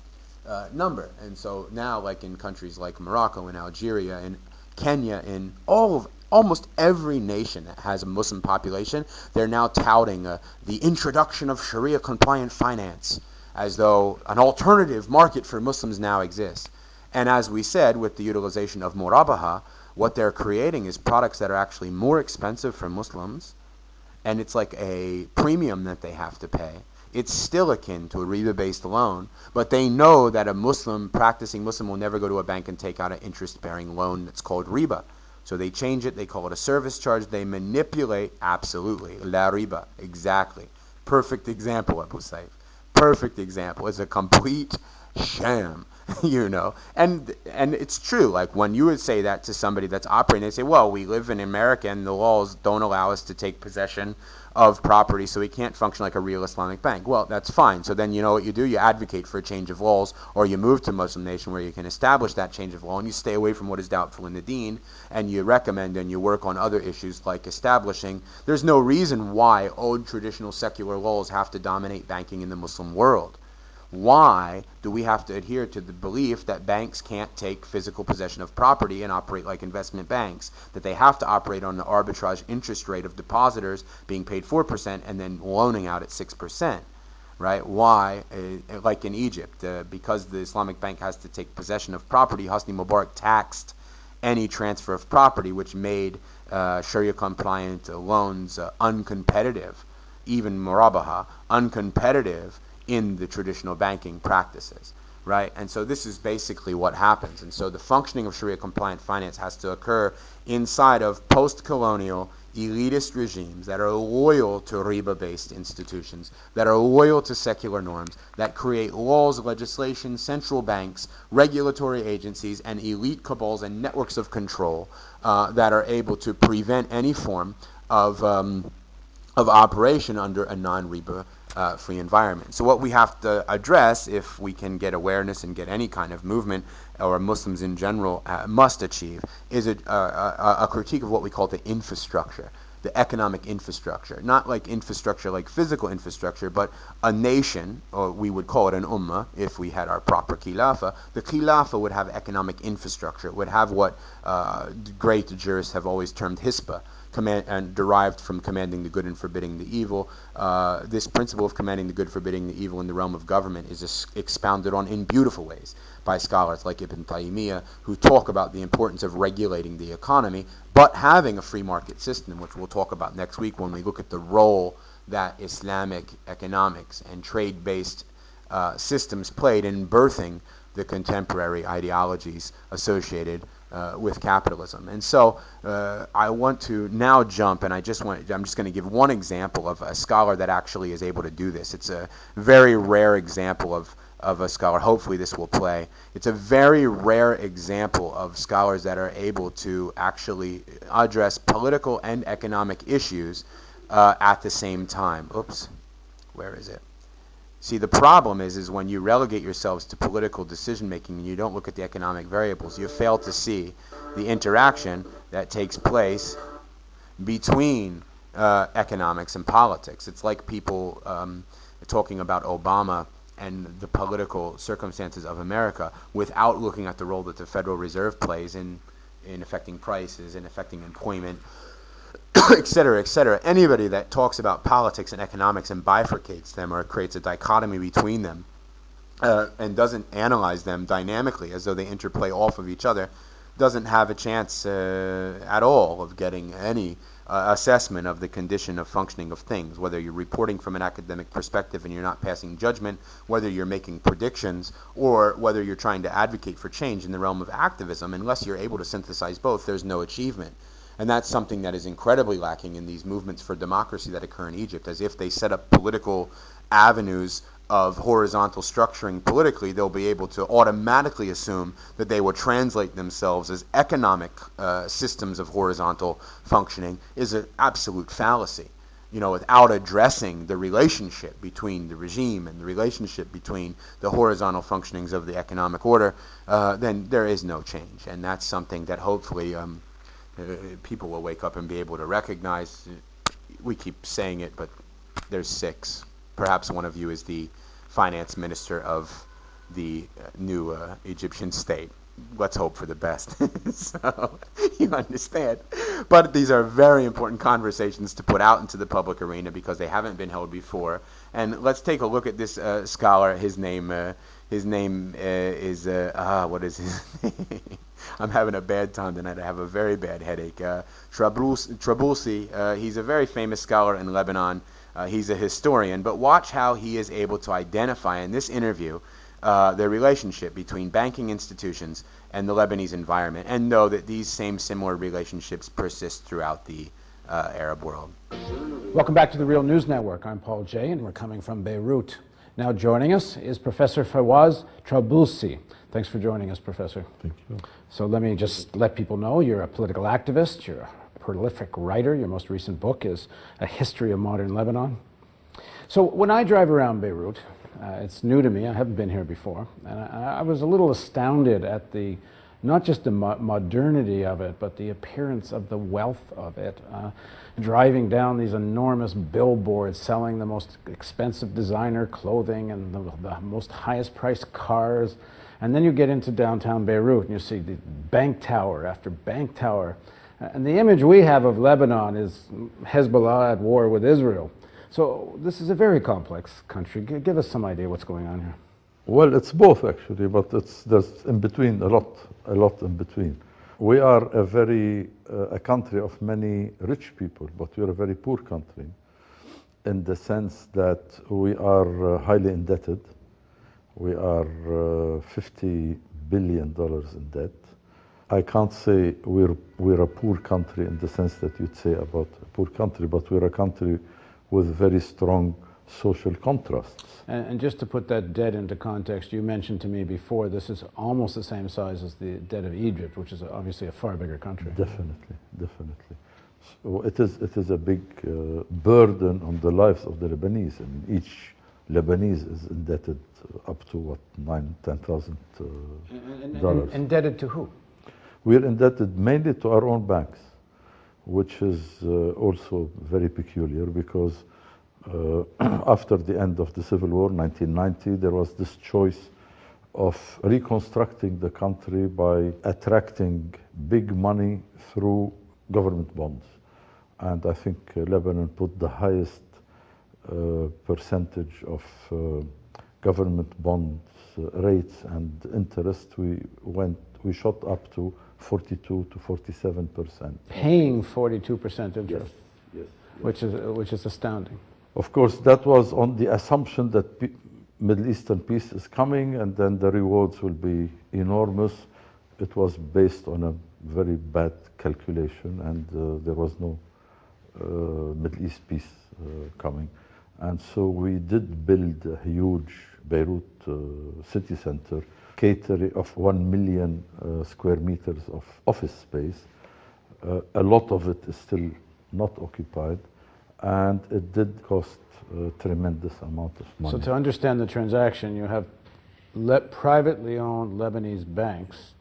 number. And so now, like in countries like Morocco and Algeria and Kenya and almost every nation that has a Muslim population, they're now touting the introduction of Sharia-compliant finance as though an alternative market for Muslims now exists. And as we said, with the utilization of murabaha, what they're creating is products that are actually more expensive for Muslims, and it's like a premium that they have to pay. It's still akin to a riba-based loan, but they know that a practicing Muslim will never go to a bank and take out an interest-bearing loan that's called riba. So they change it, they call it a service charge, they manipulate, absolutely, la riba, exactly. Perfect example, Abu Saif. Perfect example. It's a complete sham, And it's true, like when you would say that to somebody that's operating, they say, well, we live in America and the laws don't allow us to take possession of property, so we can't function like a real Islamic bank. Well, that's fine. So then you know what you do? You advocate for a change of laws, or you move to a Muslim nation where you can establish that change of law, and you stay away from what is doubtful in the deen, and you recommend and you work on other issues like establishing. There's no reason why old traditional secular laws have to dominate banking in the Muslim world. Why do we have to adhere to the belief that banks can't take physical possession of property and operate like investment banks? That they have to operate on the arbitrage interest rate of depositors being paid 4% and then loaning out at 6%, right? Why, like in Egypt, because the Islamic bank has to take possession of property, Hosni Mubarak taxed any transfer of property, which made Sharia-compliant loans uncompetitive, even murabaha, uncompetitive in the traditional banking practices, right? And so this is basically what happens. And so the functioning of Sharia-compliant finance has to occur inside of post-colonial elitist regimes that are loyal to riba-based institutions, that are loyal to secular norms, that create laws, legislation, central banks, regulatory agencies, and elite cabals and networks of control that are able to prevent any form of operation under a non-riba free environment. So what we have to address, if we can get awareness and get any kind of movement, or Muslims in general must achieve, is a critique of what we call the infrastructure, the economic infrastructure. Not like infrastructure like physical infrastructure, but a nation, or we would call it an ummah, if we had our proper khilafah. The khilafah would have economic infrastructure. It would have what great jurists have always termed hisbah, and derived from commanding the good and forbidding the evil. This principle of commanding the good, forbidding the evil in the realm of government is expounded on in beautiful ways by scholars like Ibn Taymiyyah, who talk about the importance of regulating the economy, but having a free market system, which we'll talk about next week when we look at the role that Islamic economics and trade-based systems played in birthing the contemporary ideologies associated with capitalism. And so I want to now jump, and I'm just going to give one example of a scholar that actually is able to do this. It's a very rare example of a scholar. Hopefully this will play. It's a very rare example of scholars that are able to actually address political and economic issues at the same time. Oops, where is it? See, the problem is when you relegate yourselves to political decision-making and you don't look at the economic variables, you fail to see the interaction that takes place between economics and politics. It's like people talking about Obama and the political circumstances of America without looking at the role that the Federal Reserve plays in affecting prices, in affecting employment, et cetera, et cetera. Anybody that talks about politics and economics and bifurcates them or creates a dichotomy between them and doesn't analyze them dynamically as though they interplay off of each other doesn't have a chance at all of getting any assessment of the condition of functioning of things, whether you're reporting from an academic perspective and you're not passing judgment, whether you're making predictions, or whether you're trying to advocate for change in the realm of activism. Unless you're able to synthesize both, there's no achievement. And that's something that is incredibly lacking in these movements for democracy that occur in Egypt. As if they set up political avenues of horizontal structuring politically, they'll be able to automatically assume that they will translate themselves as economic systems of horizontal functioning is an absolute fallacy. Without addressing the relationship between the regime and the relationship between the horizontal functionings of the economic order, then there is no change. And that's something that hopefully people will wake up and be able to recognize. We keep saying it, but there's 6. Perhaps one of you is the finance minister of the new Egyptian state. Let's hope for the best. So you understand. But these are very important conversations to put out into the public arena because they haven't been held before. And let's take a look at this scholar. His name is what is his name? I'm having a bad time tonight. I have a very bad headache. Trabulsi. He's a very famous scholar in Lebanon. He's a historian. But watch how he is able to identify in this interview the relationship between banking institutions and the Lebanese environment, and know that these similar relationships persist throughout the Arab world. Welcome back to the Real News Network. I'm Paul Jay, and we're coming from Beirut. Now joining us is Professor Fawaz Trabulsi. Thanks for joining us, Professor. Thank you. So let me just let people know you're a political activist, you're a prolific writer. Your most recent book is A History of Modern Lebanon. So when I drive around Beirut, it's new to me, I haven't been here before, and I was a little astounded at not just the modernity of it, but the appearance of the wealth of it. Driving down these enormous billboards selling the most expensive designer clothing and the most highest priced cars. And then you get into downtown Beirut and you see the bank tower after bank tower. And the image we have of Lebanon is Hezbollah at war with Israel. So this is a very complex country. Give us some idea what's going on here. Well, it's both actually, but there's in between a lot in between. We are a country of many rich people, but we are a very poor country in the sense that we are highly indebted. We are $50 billion in debt. I can't say we're a poor country in the sense that you'd say about a poor country, but we're a country with very strong social contrasts. And just to put that debt into context, you mentioned to me before, this is almost the same size as the debt of Egypt, which is obviously a far bigger country. Definitely. So it is a big burden on the lives of the Lebanese. I mean, each Lebanese is indebted up to what, $10,000. Indebted to who? We're indebted mainly to our own banks, which is also very peculiar because after the end of the Civil War, 1990, there was this choice of reconstructing the country by attracting big money through government bonds. And I think Lebanon put the highest percentage of government bonds rates and interest. We shot up to 42 to 47%. Paying 42% interest. Yes. Which is astounding. Of course, that was on the assumption that Middle Eastern peace is coming and then the rewards will be enormous. It was based on a very bad calculation, and there was no Middle East peace coming. And so we did build a huge Beirut city center, catering of 1 million square meters of office space. A lot of it is still not occupied, and it did cost a tremendous amount of money. So to understand the transaction, you have privately owned Lebanese banks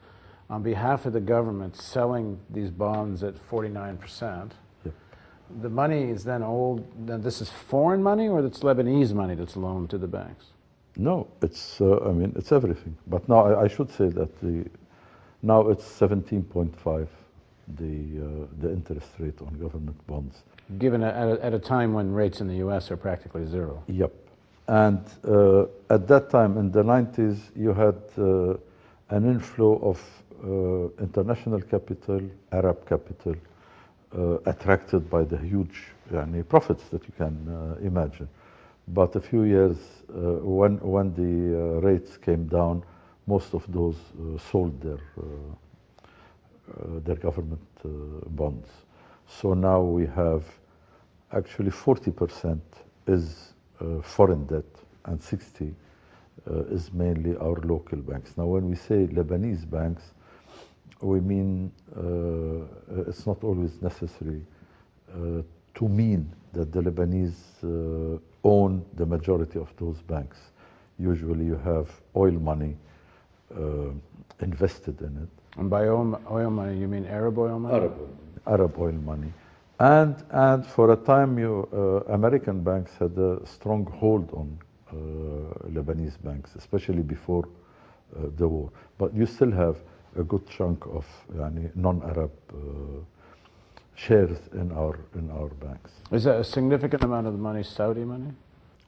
on behalf of the government selling these bonds at 49%. Yep. The money is then owed, then this is foreign money, or it's Lebanese money that's loaned to the banks? No, it's it's everything. But now I should say that now it's 17.5, the interest rate on government bonds. Given at a time when rates in the U.S. are practically zero. Yep. And at that time, in the 90s, you had an inflow of international capital, Arab capital, attracted by the huge profits that you can imagine. But a few years, when the rates came down, most of those sold their government bonds. So now we have actually 40% is foreign debt and 60 is mainly our local banks. Now when we say Lebanese banks, we mean it's not always necessary to mean that the Lebanese own the majority of those banks. Usually you have oil money invested in it. And by oil money, you mean Arab oil money? Arab oil money. And for a time, American banks had a strong hold on Lebanese banks, especially before the war. But you still have a good chunk of non-Arab shares in our banks. Is that a significant amount of the money Saudi money?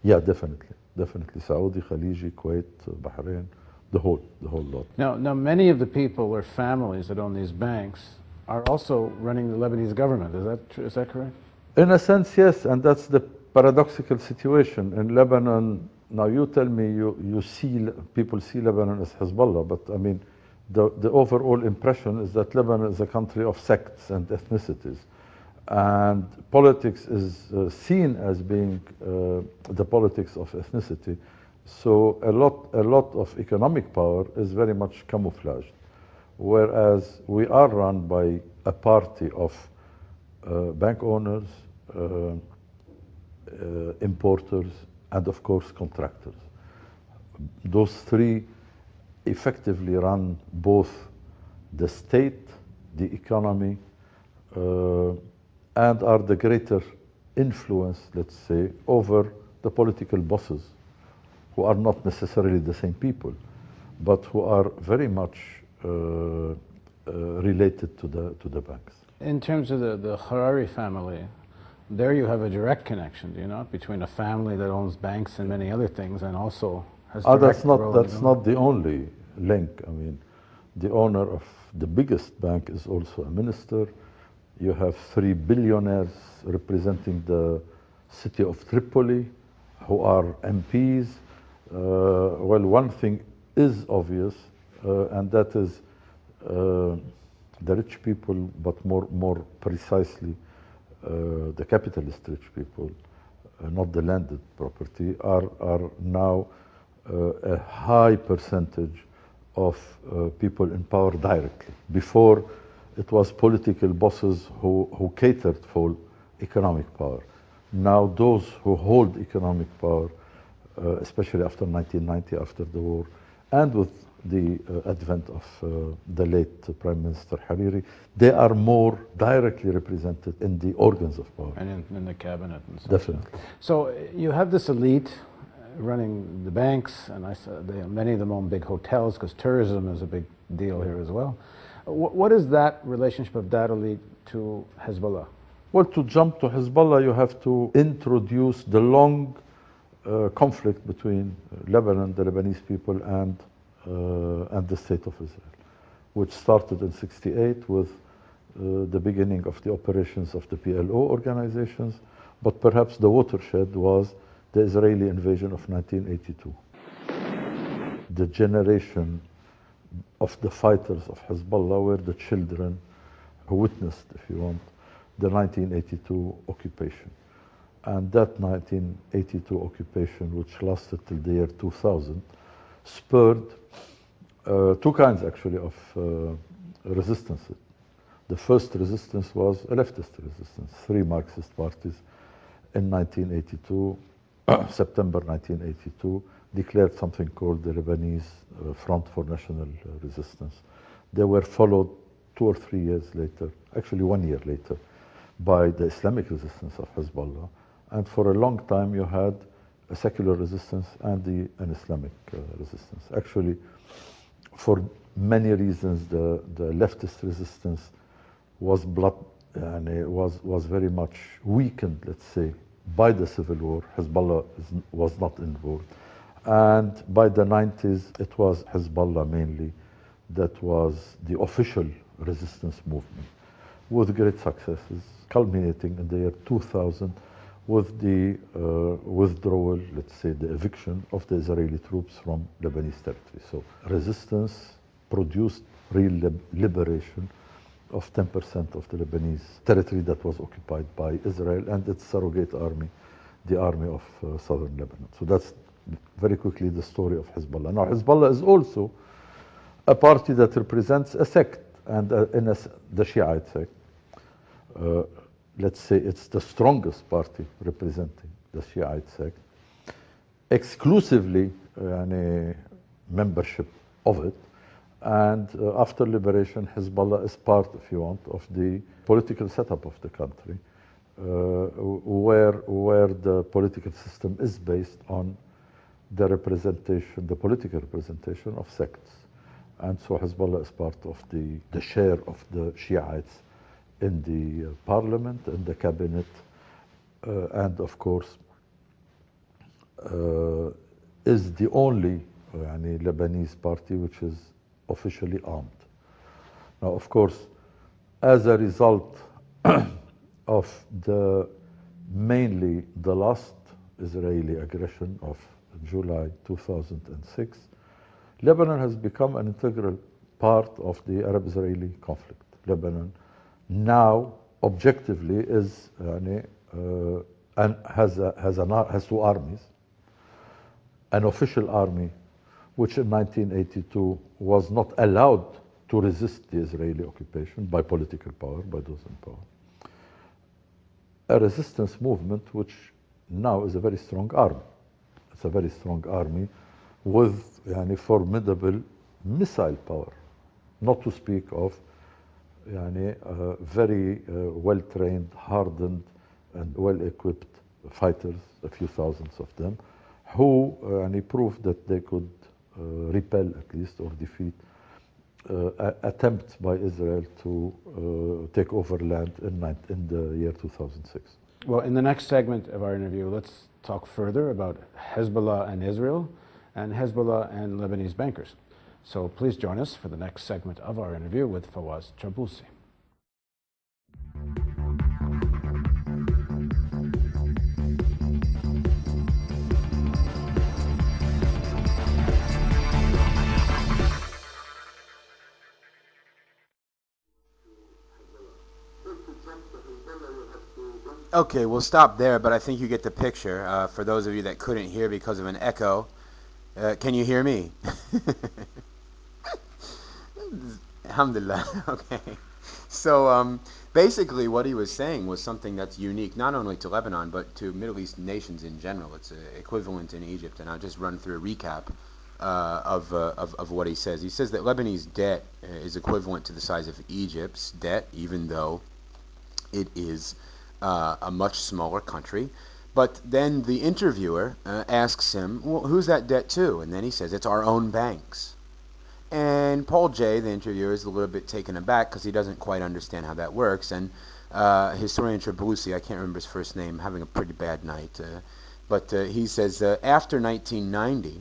Yeah, definitely. Saudi, Khaliji, Kuwait, Bahrain, the whole lot. Now, many of the people or families that own these banks are also running the Lebanese government. Is that correct? In a sense, yes, and that's the paradoxical situation in Lebanon. Now, you tell me people see Lebanon as Hezbollah, but I mean, the overall impression is that Lebanon is a country of sects and ethnicities, and politics is seen as being the politics of ethnicity. So a lot of economic power is very much camouflaged, whereas we are run by a party of bank owners, importers, and of course contractors. Those three effectively run both the state, the economy, and are the greater influence, let's say, over the political bosses, who are not necessarily the same people, but who are very much related to the banks. In terms of the Harari family, there you have a direct connection, do you not, between a family that owns banks and many other things, and also has direct that's not the only link. I mean, the owner of the biggest bank is also a minister. You have 3 billionaires representing the city of Tripoli, who are MPs. Well, one thing is obvious, and that is the rich people, but more precisely, the capitalist rich people, not the landed property, are now a high percentage of people in power directly. Before, it was political bosses who catered for economic power. Now those who hold economic power, especially after 1990, after the war, and with the advent of the late Prime Minister Hariri, they are more directly represented in the organs of power. And in the cabinet and so on. Definitely. So you have this elite running the banks, and many of them own big hotels, because tourism is a big deal here as well. What is that relationship of that elite to Hezbollah? Well, to jump to Hezbollah, you have to introduce the long conflict between Lebanon, the Lebanese people, and the State of Israel, which started in '68 with the beginning of the operations of the PLO organizations, but perhaps the watershed was the Israeli invasion of 1982. The generation of the fighters of Hezbollah were the children who witnessed, if you want, the 1982 occupation. And that 1982 occupation, which lasted till the year 2000, spurred two kinds, actually, of resistance. The first resistance was a leftist resistance. 3 Marxist parties in 1982, September 1982, declared something called the Lebanese Front for National Resistance. They were followed 2 or 3 years later, actually 1 year later, by the Islamic resistance of Hezbollah. And for a long time you had a secular resistance and an Islamic resistance. Actually, for many reasons, the leftist resistance was was very much weakened, let's say, by the civil war. Hezbollah was not involved. And by the 90s, it was Hezbollah mainly that was the official resistance movement, with great successes, culminating in the year 2000 with the withdrawal, let's say the eviction of the Israeli troops from Lebanese territory. So resistance produced real liberation of 10% of the Lebanese territory that was occupied by Israel and its surrogate army, the army of southern Lebanon. So that's very quickly the story of Hezbollah. Now, Hezbollah is also a party that represents a sect, and the Shiite sect. Let's say it's the strongest party representing the Shiite sect, exclusively membership of it. And after liberation, Hezbollah is part, if you want, of the political setup of the country. where the political system is based on the representation, the political representation of sects. And so Hezbollah is part of the share of the Shiites in the parliament, in the cabinet, and of course is the only Lebanese party which is officially armed. Now, of course, as a result of mainly the last Israeli aggression of July 2006, Lebanon has become an integral part of the Arab-Israeli conflict. Lebanon now objectively is and has two armies. An official army, which in 1982 was not allowed to resist the Israeli occupation by political power, by those in power. A resistance movement which now is a very strong army. It's a very strong army with formidable missile power, not to speak of very well-trained, hardened, and well-equipped fighters, a few thousands of them, who proved that they could repel at least or defeat attempts by Israel to take over land in the year 2006. Well, in the next segment of our interview, let's talk further about Hezbollah and Israel, and Hezbollah and Lebanese bankers. So please join us for the next segment of our interview with Fawaz Charboussi. Okay, we'll stop there, but I think you get the picture. For those of you that couldn't hear because of an echo, can you hear me? Alhamdulillah. Okay. So basically what he was saying was something that's unique not only to Lebanon but to Middle East nations in general. It's equivalent in Egypt, and I'll just run through a recap of what he says. He says that Lebanese debt is equivalent to the size of Egypt's debt, even though it is a much smaller country. But then the interviewer asks him, well, who's that debt to? And then he says, it's our own banks. And Paul J., the interviewer, is a little bit taken aback because he doesn't quite understand how that works. And historian Charboussi, I can't remember his first name, having a pretty bad night. But he says, after 1990,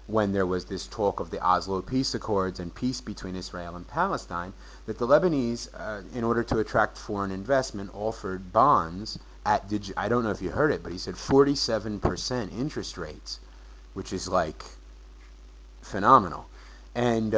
when there was this talk of the Oslo Peace Accords and peace between Israel and Palestine, that the Lebanese, in order to attract foreign investment, offered bonds at, I don't know if you heard it, but he said 47% interest rates, which is like phenomenal. And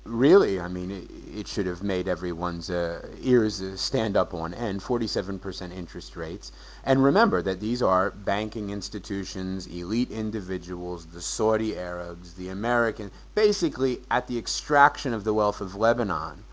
really, I mean, it should have made everyone's ears stand up on end. 47% interest rates. And remember that these are banking institutions, elite individuals, the Saudi Arabs, the American, basically at the extraction of the wealth of Lebanon.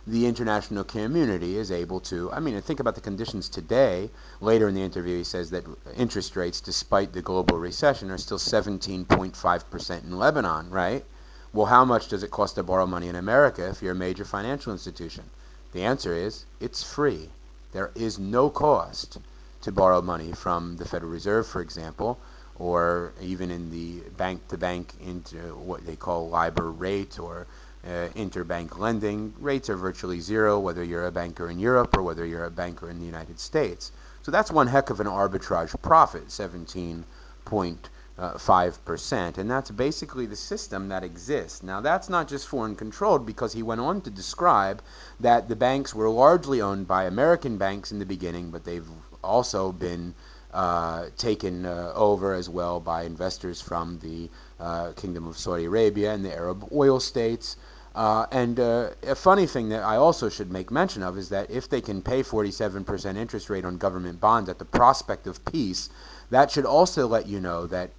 The international community is able to, I mean, think about the conditions today. Later in the interview, he says that interest rates, despite the global recession, are still 17.5% in Lebanon, right? Well, how much does it cost to borrow money in America if you're a major financial institution? The answer is, it's free. There is no cost to borrow money from the Federal Reserve, for example, or even in the bank-to-bank into what they call LIBOR rate or interbank lending. Rates are virtually zero, whether you're a banker in Europe or whether you're a banker in the United States. So that's one heck of an arbitrage profit, 17.5%, and that's basically the system that exists. Now, that's not just foreign controlled, because he went on to describe that the banks were largely owned by American banks in the beginning, but they've also been taken over as well by investors from the Kingdom of Saudi Arabia and the Arab oil states. And a funny thing that I also should make mention of is that if they can pay 47% interest rate on government bonds at the prospect of peace, that should also let you know that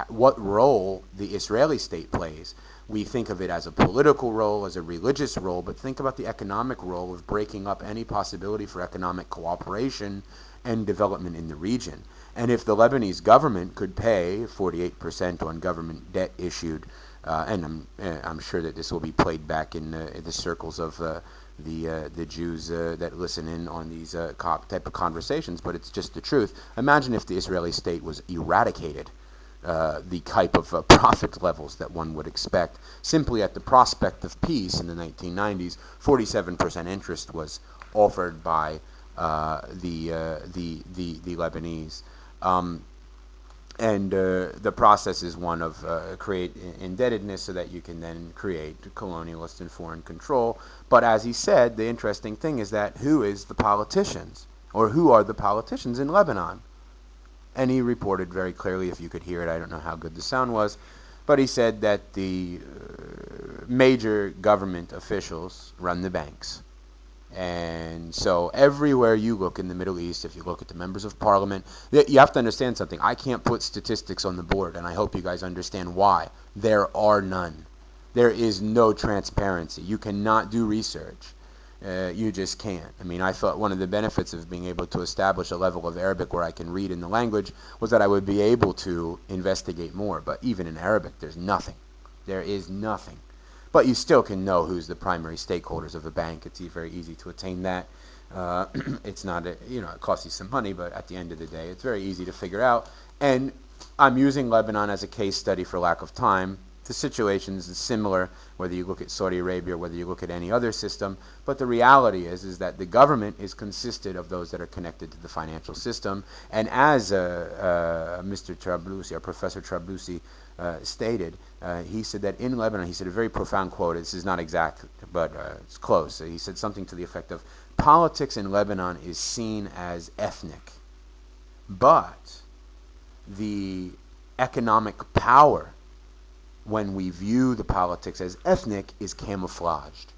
what role the Israeli state plays. We think of it as a political role, as a religious role, but think about the economic role of breaking up any possibility for economic cooperation and development in the region. And if the Lebanese government could pay 48% on government debt issued, and I'm sure that this will be played back in the circles of the Jews that listen in on these type of conversations, but it's just the truth. Imagine if the Israeli state was eradicated, the type of profit levels that one would expect simply at the prospect of peace in the 1990s. 47% interest was offered by the Lebanese. And the process is one of create indebtedness so that you can then create colonialist and foreign control. But as he said, the interesting thing is that who is the politicians, or who are the politicians in Lebanon? And he reported very clearly, if you could hear it, I don't know how good the sound was, but he said that the major government officials run the banks. And so everywhere you look in the Middle East, if you look at the members of parliament, you have to understand something. I can't put statistics on the board, and I hope you guys understand why. There are none. There is no transparency. You cannot do research. You just can't. I mean, I thought one of the benefits of being able to establish a level of Arabic where I can read in the language was that I would be able to investigate more. But even in Arabic, there's nothing. There is nothing. But you still can know who's the primary stakeholders of a bank. It's very easy to attain that. It's not, it costs you some money, but at the end of the day, it's very easy to figure out. And I'm using Lebanon as a case study for lack of time. The situations is similar, whether you look at Saudi Arabia or whether you look at any other system. But the reality is that the government is consisted of those that are connected to the financial system. And as Mr. Trablusi, or Professor Trablusi, stated, he said that in Lebanon, he said a very profound quote. This is not exact, but it's close. He said something to the effect of, politics in Lebanon is seen as ethnic, but the economic power, when we view the politics as ethnic, is camouflaged.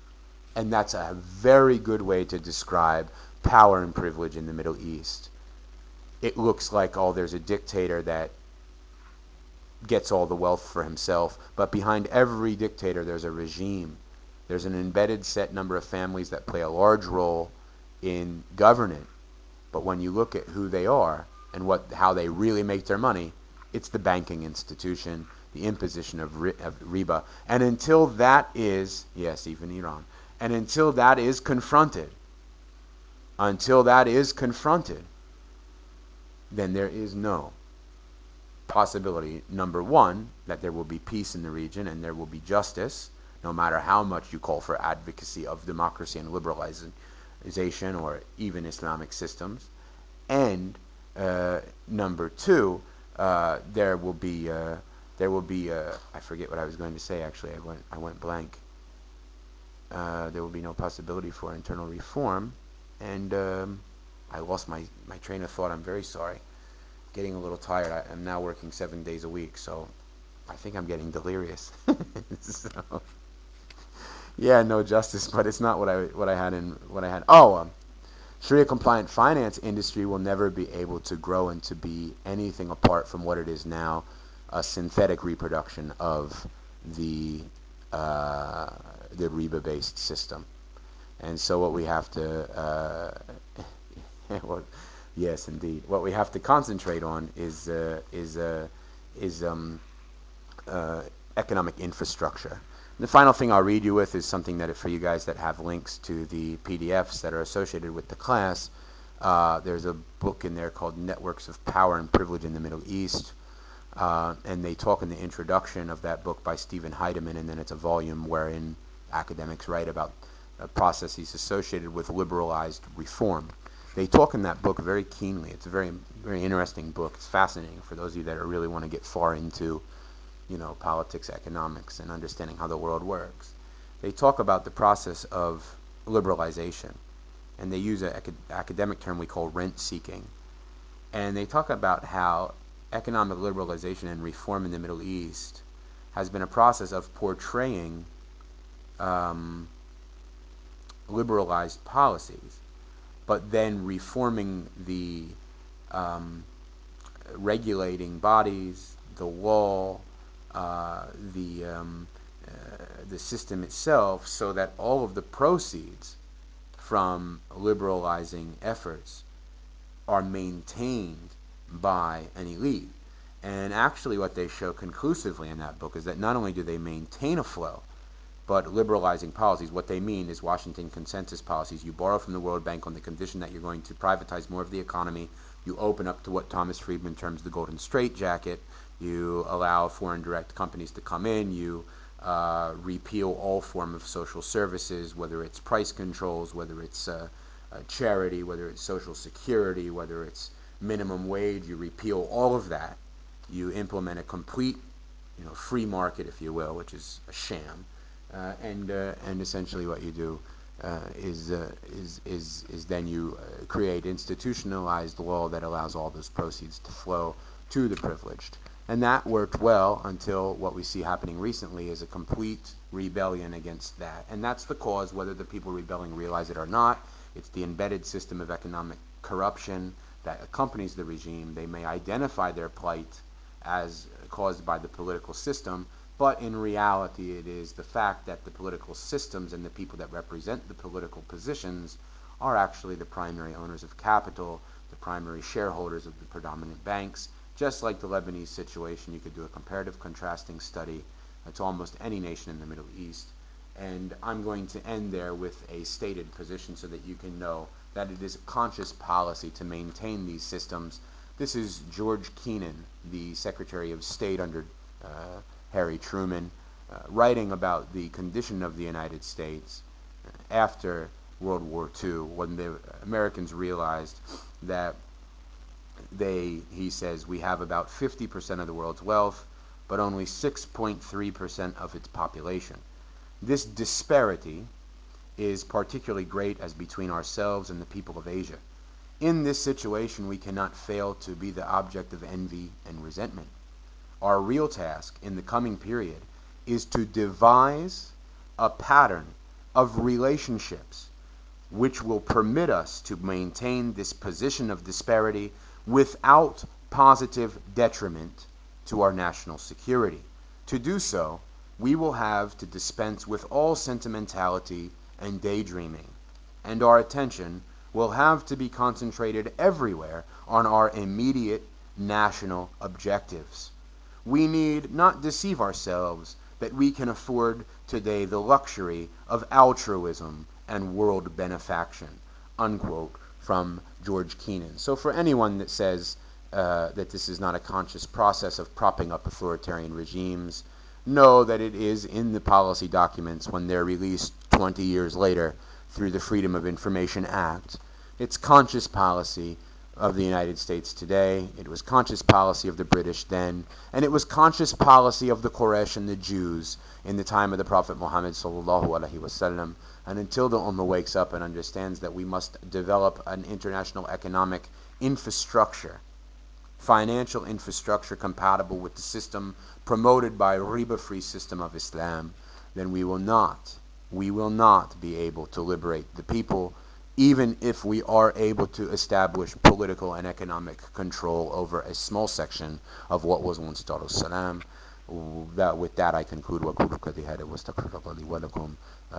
And that's a very good way to describe power and privilege in the Middle East. It looks like, oh, there's a dictator that gets all the wealth for himself, but behind every dictator there's a regime. There's an embedded set number of families that play a large role in governing. But when you look at who they are and how they really make their money, it's the banking institution, the imposition of riba. And until that is, yes, even Iran, and until that is confronted, then there is no possibility, number one, that there will be peace in the region and there will be justice, no matter how much you call for advocacy of democracy and liberalization or even Islamic systems. And number two, there will be I forget what I was going to say, actually. I went blank. There will be no possibility for internal reform, and I lost my train of thought. I'm very sorry. Getting a little tired. I'm now working 7 days a week, so I think I'm getting delirious. So, yeah, no justice, but it's not what I had. Sharia compliant finance industry will never be able to grow and to be anything apart from what it is now, a synthetic reproduction of the riba-based system. And so what we have to yes, indeed. What we have to concentrate on is economic infrastructure. And the final thing I'll read you with is something that, for you guys that have links to the PDFs that are associated with the class, there's a book in there called Networks of Power and Privilege in the Middle East. And they talk in the introduction of that book by Stephen Heydemann, and then it's a volume wherein academics write about processes associated with liberalized reform. They talk in that book very keenly. It's a very, very interesting book. It's fascinating for those of you that really want to get far into, politics, economics, and understanding how the world works. They talk about the process of liberalization, and they use an academic term we call rent seeking. And they talk about how economic liberalization and reform in the Middle East has been a process of portraying liberalized policies, but then reforming the regulating bodies, the law, the system itself, so that all of the proceeds from liberalizing efforts are maintained by an elite. And actually what they show conclusively in that book is that not only do they maintain a flow, But liberalizing policies, what they mean is Washington consensus policies. You borrow from the World Bank on the condition that you're going to privatize more of the economy. You open up to what Thomas Friedman terms the golden straitjacket. You allow foreign direct companies to come in. You repeal all form of social services, whether it's price controls, whether it's charity, whether it's social security, whether it's minimum wage. You repeal all of that. You implement a complete, free market, if you will, which is a sham. And essentially what you do is then you create institutionalized law that allows all those proceeds to flow to the privileged. And that worked well until what we see happening recently is a complete rebellion against that. And that's the cause, whether the people rebelling realize it or not. It's the embedded system of economic corruption that accompanies the regime. They may identify their plight as caused by the political system, but in reality it is the fact that the political systems and the people that represent the political positions are actually the primary owners of capital, the primary shareholders of the predominant banks. Just like the Lebanese situation, you could do a comparative contrasting study to almost any nation in the Middle East. And I'm going to end there with a stated position so that you can know that it is a conscious policy to maintain these systems. This is George Kennan, the Secretary of State under Harry Truman, writing about the condition of the United States after World War II, when the Americans realized that he says, we have about 50% of the world's wealth, but only 6.3% of its population. This disparity is particularly great as between ourselves and the people of Asia. In this situation, we cannot fail to be the object of envy and resentment. Our real task in the coming period is to devise a pattern of relationships which will permit us to maintain this position of disparity without positive detriment to our national security. To do so, we will have to dispense with all sentimentality and daydreaming, and our attention will have to be concentrated everywhere on our immediate national objectives. We need not deceive ourselves that we can afford today the luxury of altruism and world benefaction, unquote, from George Kennan. So for anyone that says that this is not a conscious process of propping up authoritarian regimes, know that it is in the policy documents when they're released 20 years later through the Freedom of Information Act. It's conscious policy of the United States today. It was conscious policy of the British then, and it was conscious policy of the Quraysh and the Jews in the time of the Prophet Muhammad sallallahu alaihi wasallam. And until the Ummah wakes up and understands that we must develop an international economic infrastructure, financial infrastructure compatible with the system promoted by riba-free system of Islam, then we will not be able to liberate the people, even if we are able to establish political and economic control over a small section of what was once Darussalam. With that, I conclude.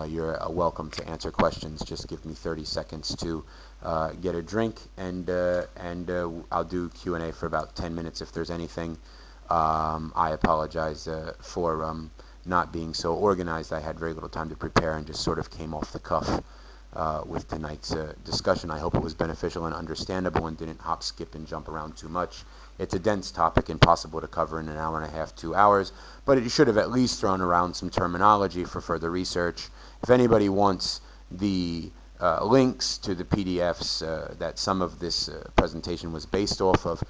You're welcome to answer questions. Just give me 30 seconds to get a drink, and I'll do Q&A for about 10 minutes if there's anything. I apologize for not being so organized. I had very little time to prepare and just sort of came off the cuff with tonight's discussion. I hope it was beneficial and understandable and didn't hop, skip, and jump around too much. It's a dense topic, impossible to cover in an hour and a half, 2 hours, but it should have at least thrown around some terminology for further research. If anybody wants the links to the PDFs that some of this presentation was based off of,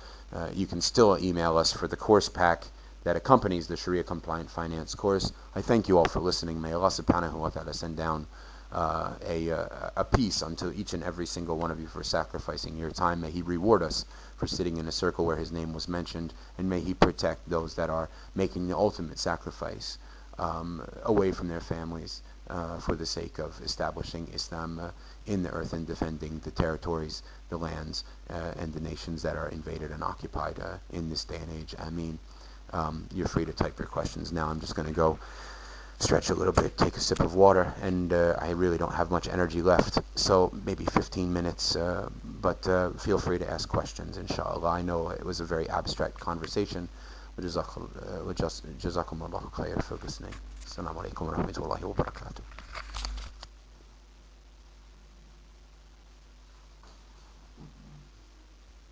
you can still email us for the course pack that accompanies the Sharia Compliant Finance course. I thank you all for listening. May Allah subhanahu wa ta'ala send down a peace unto each and every single one of you for sacrificing your time. May He reward us for sitting in a circle where His name was mentioned, and may He protect those that are making the ultimate sacrifice away from their families for the sake of establishing Islam in the earth and defending the territories, the lands, and the nations that are invaded and occupied in this day and age. Ameen. You're free to type your questions now. I'm just going to go stretch a little bit, take a sip of water, and I really don't have much energy left, so maybe 15 minutes, but feel free to ask questions, inshallah. I know it was a very abstract conversation, جزاكم الله خير for listening. Assalamu alaikum wa rahmatullahi wa barakatuh.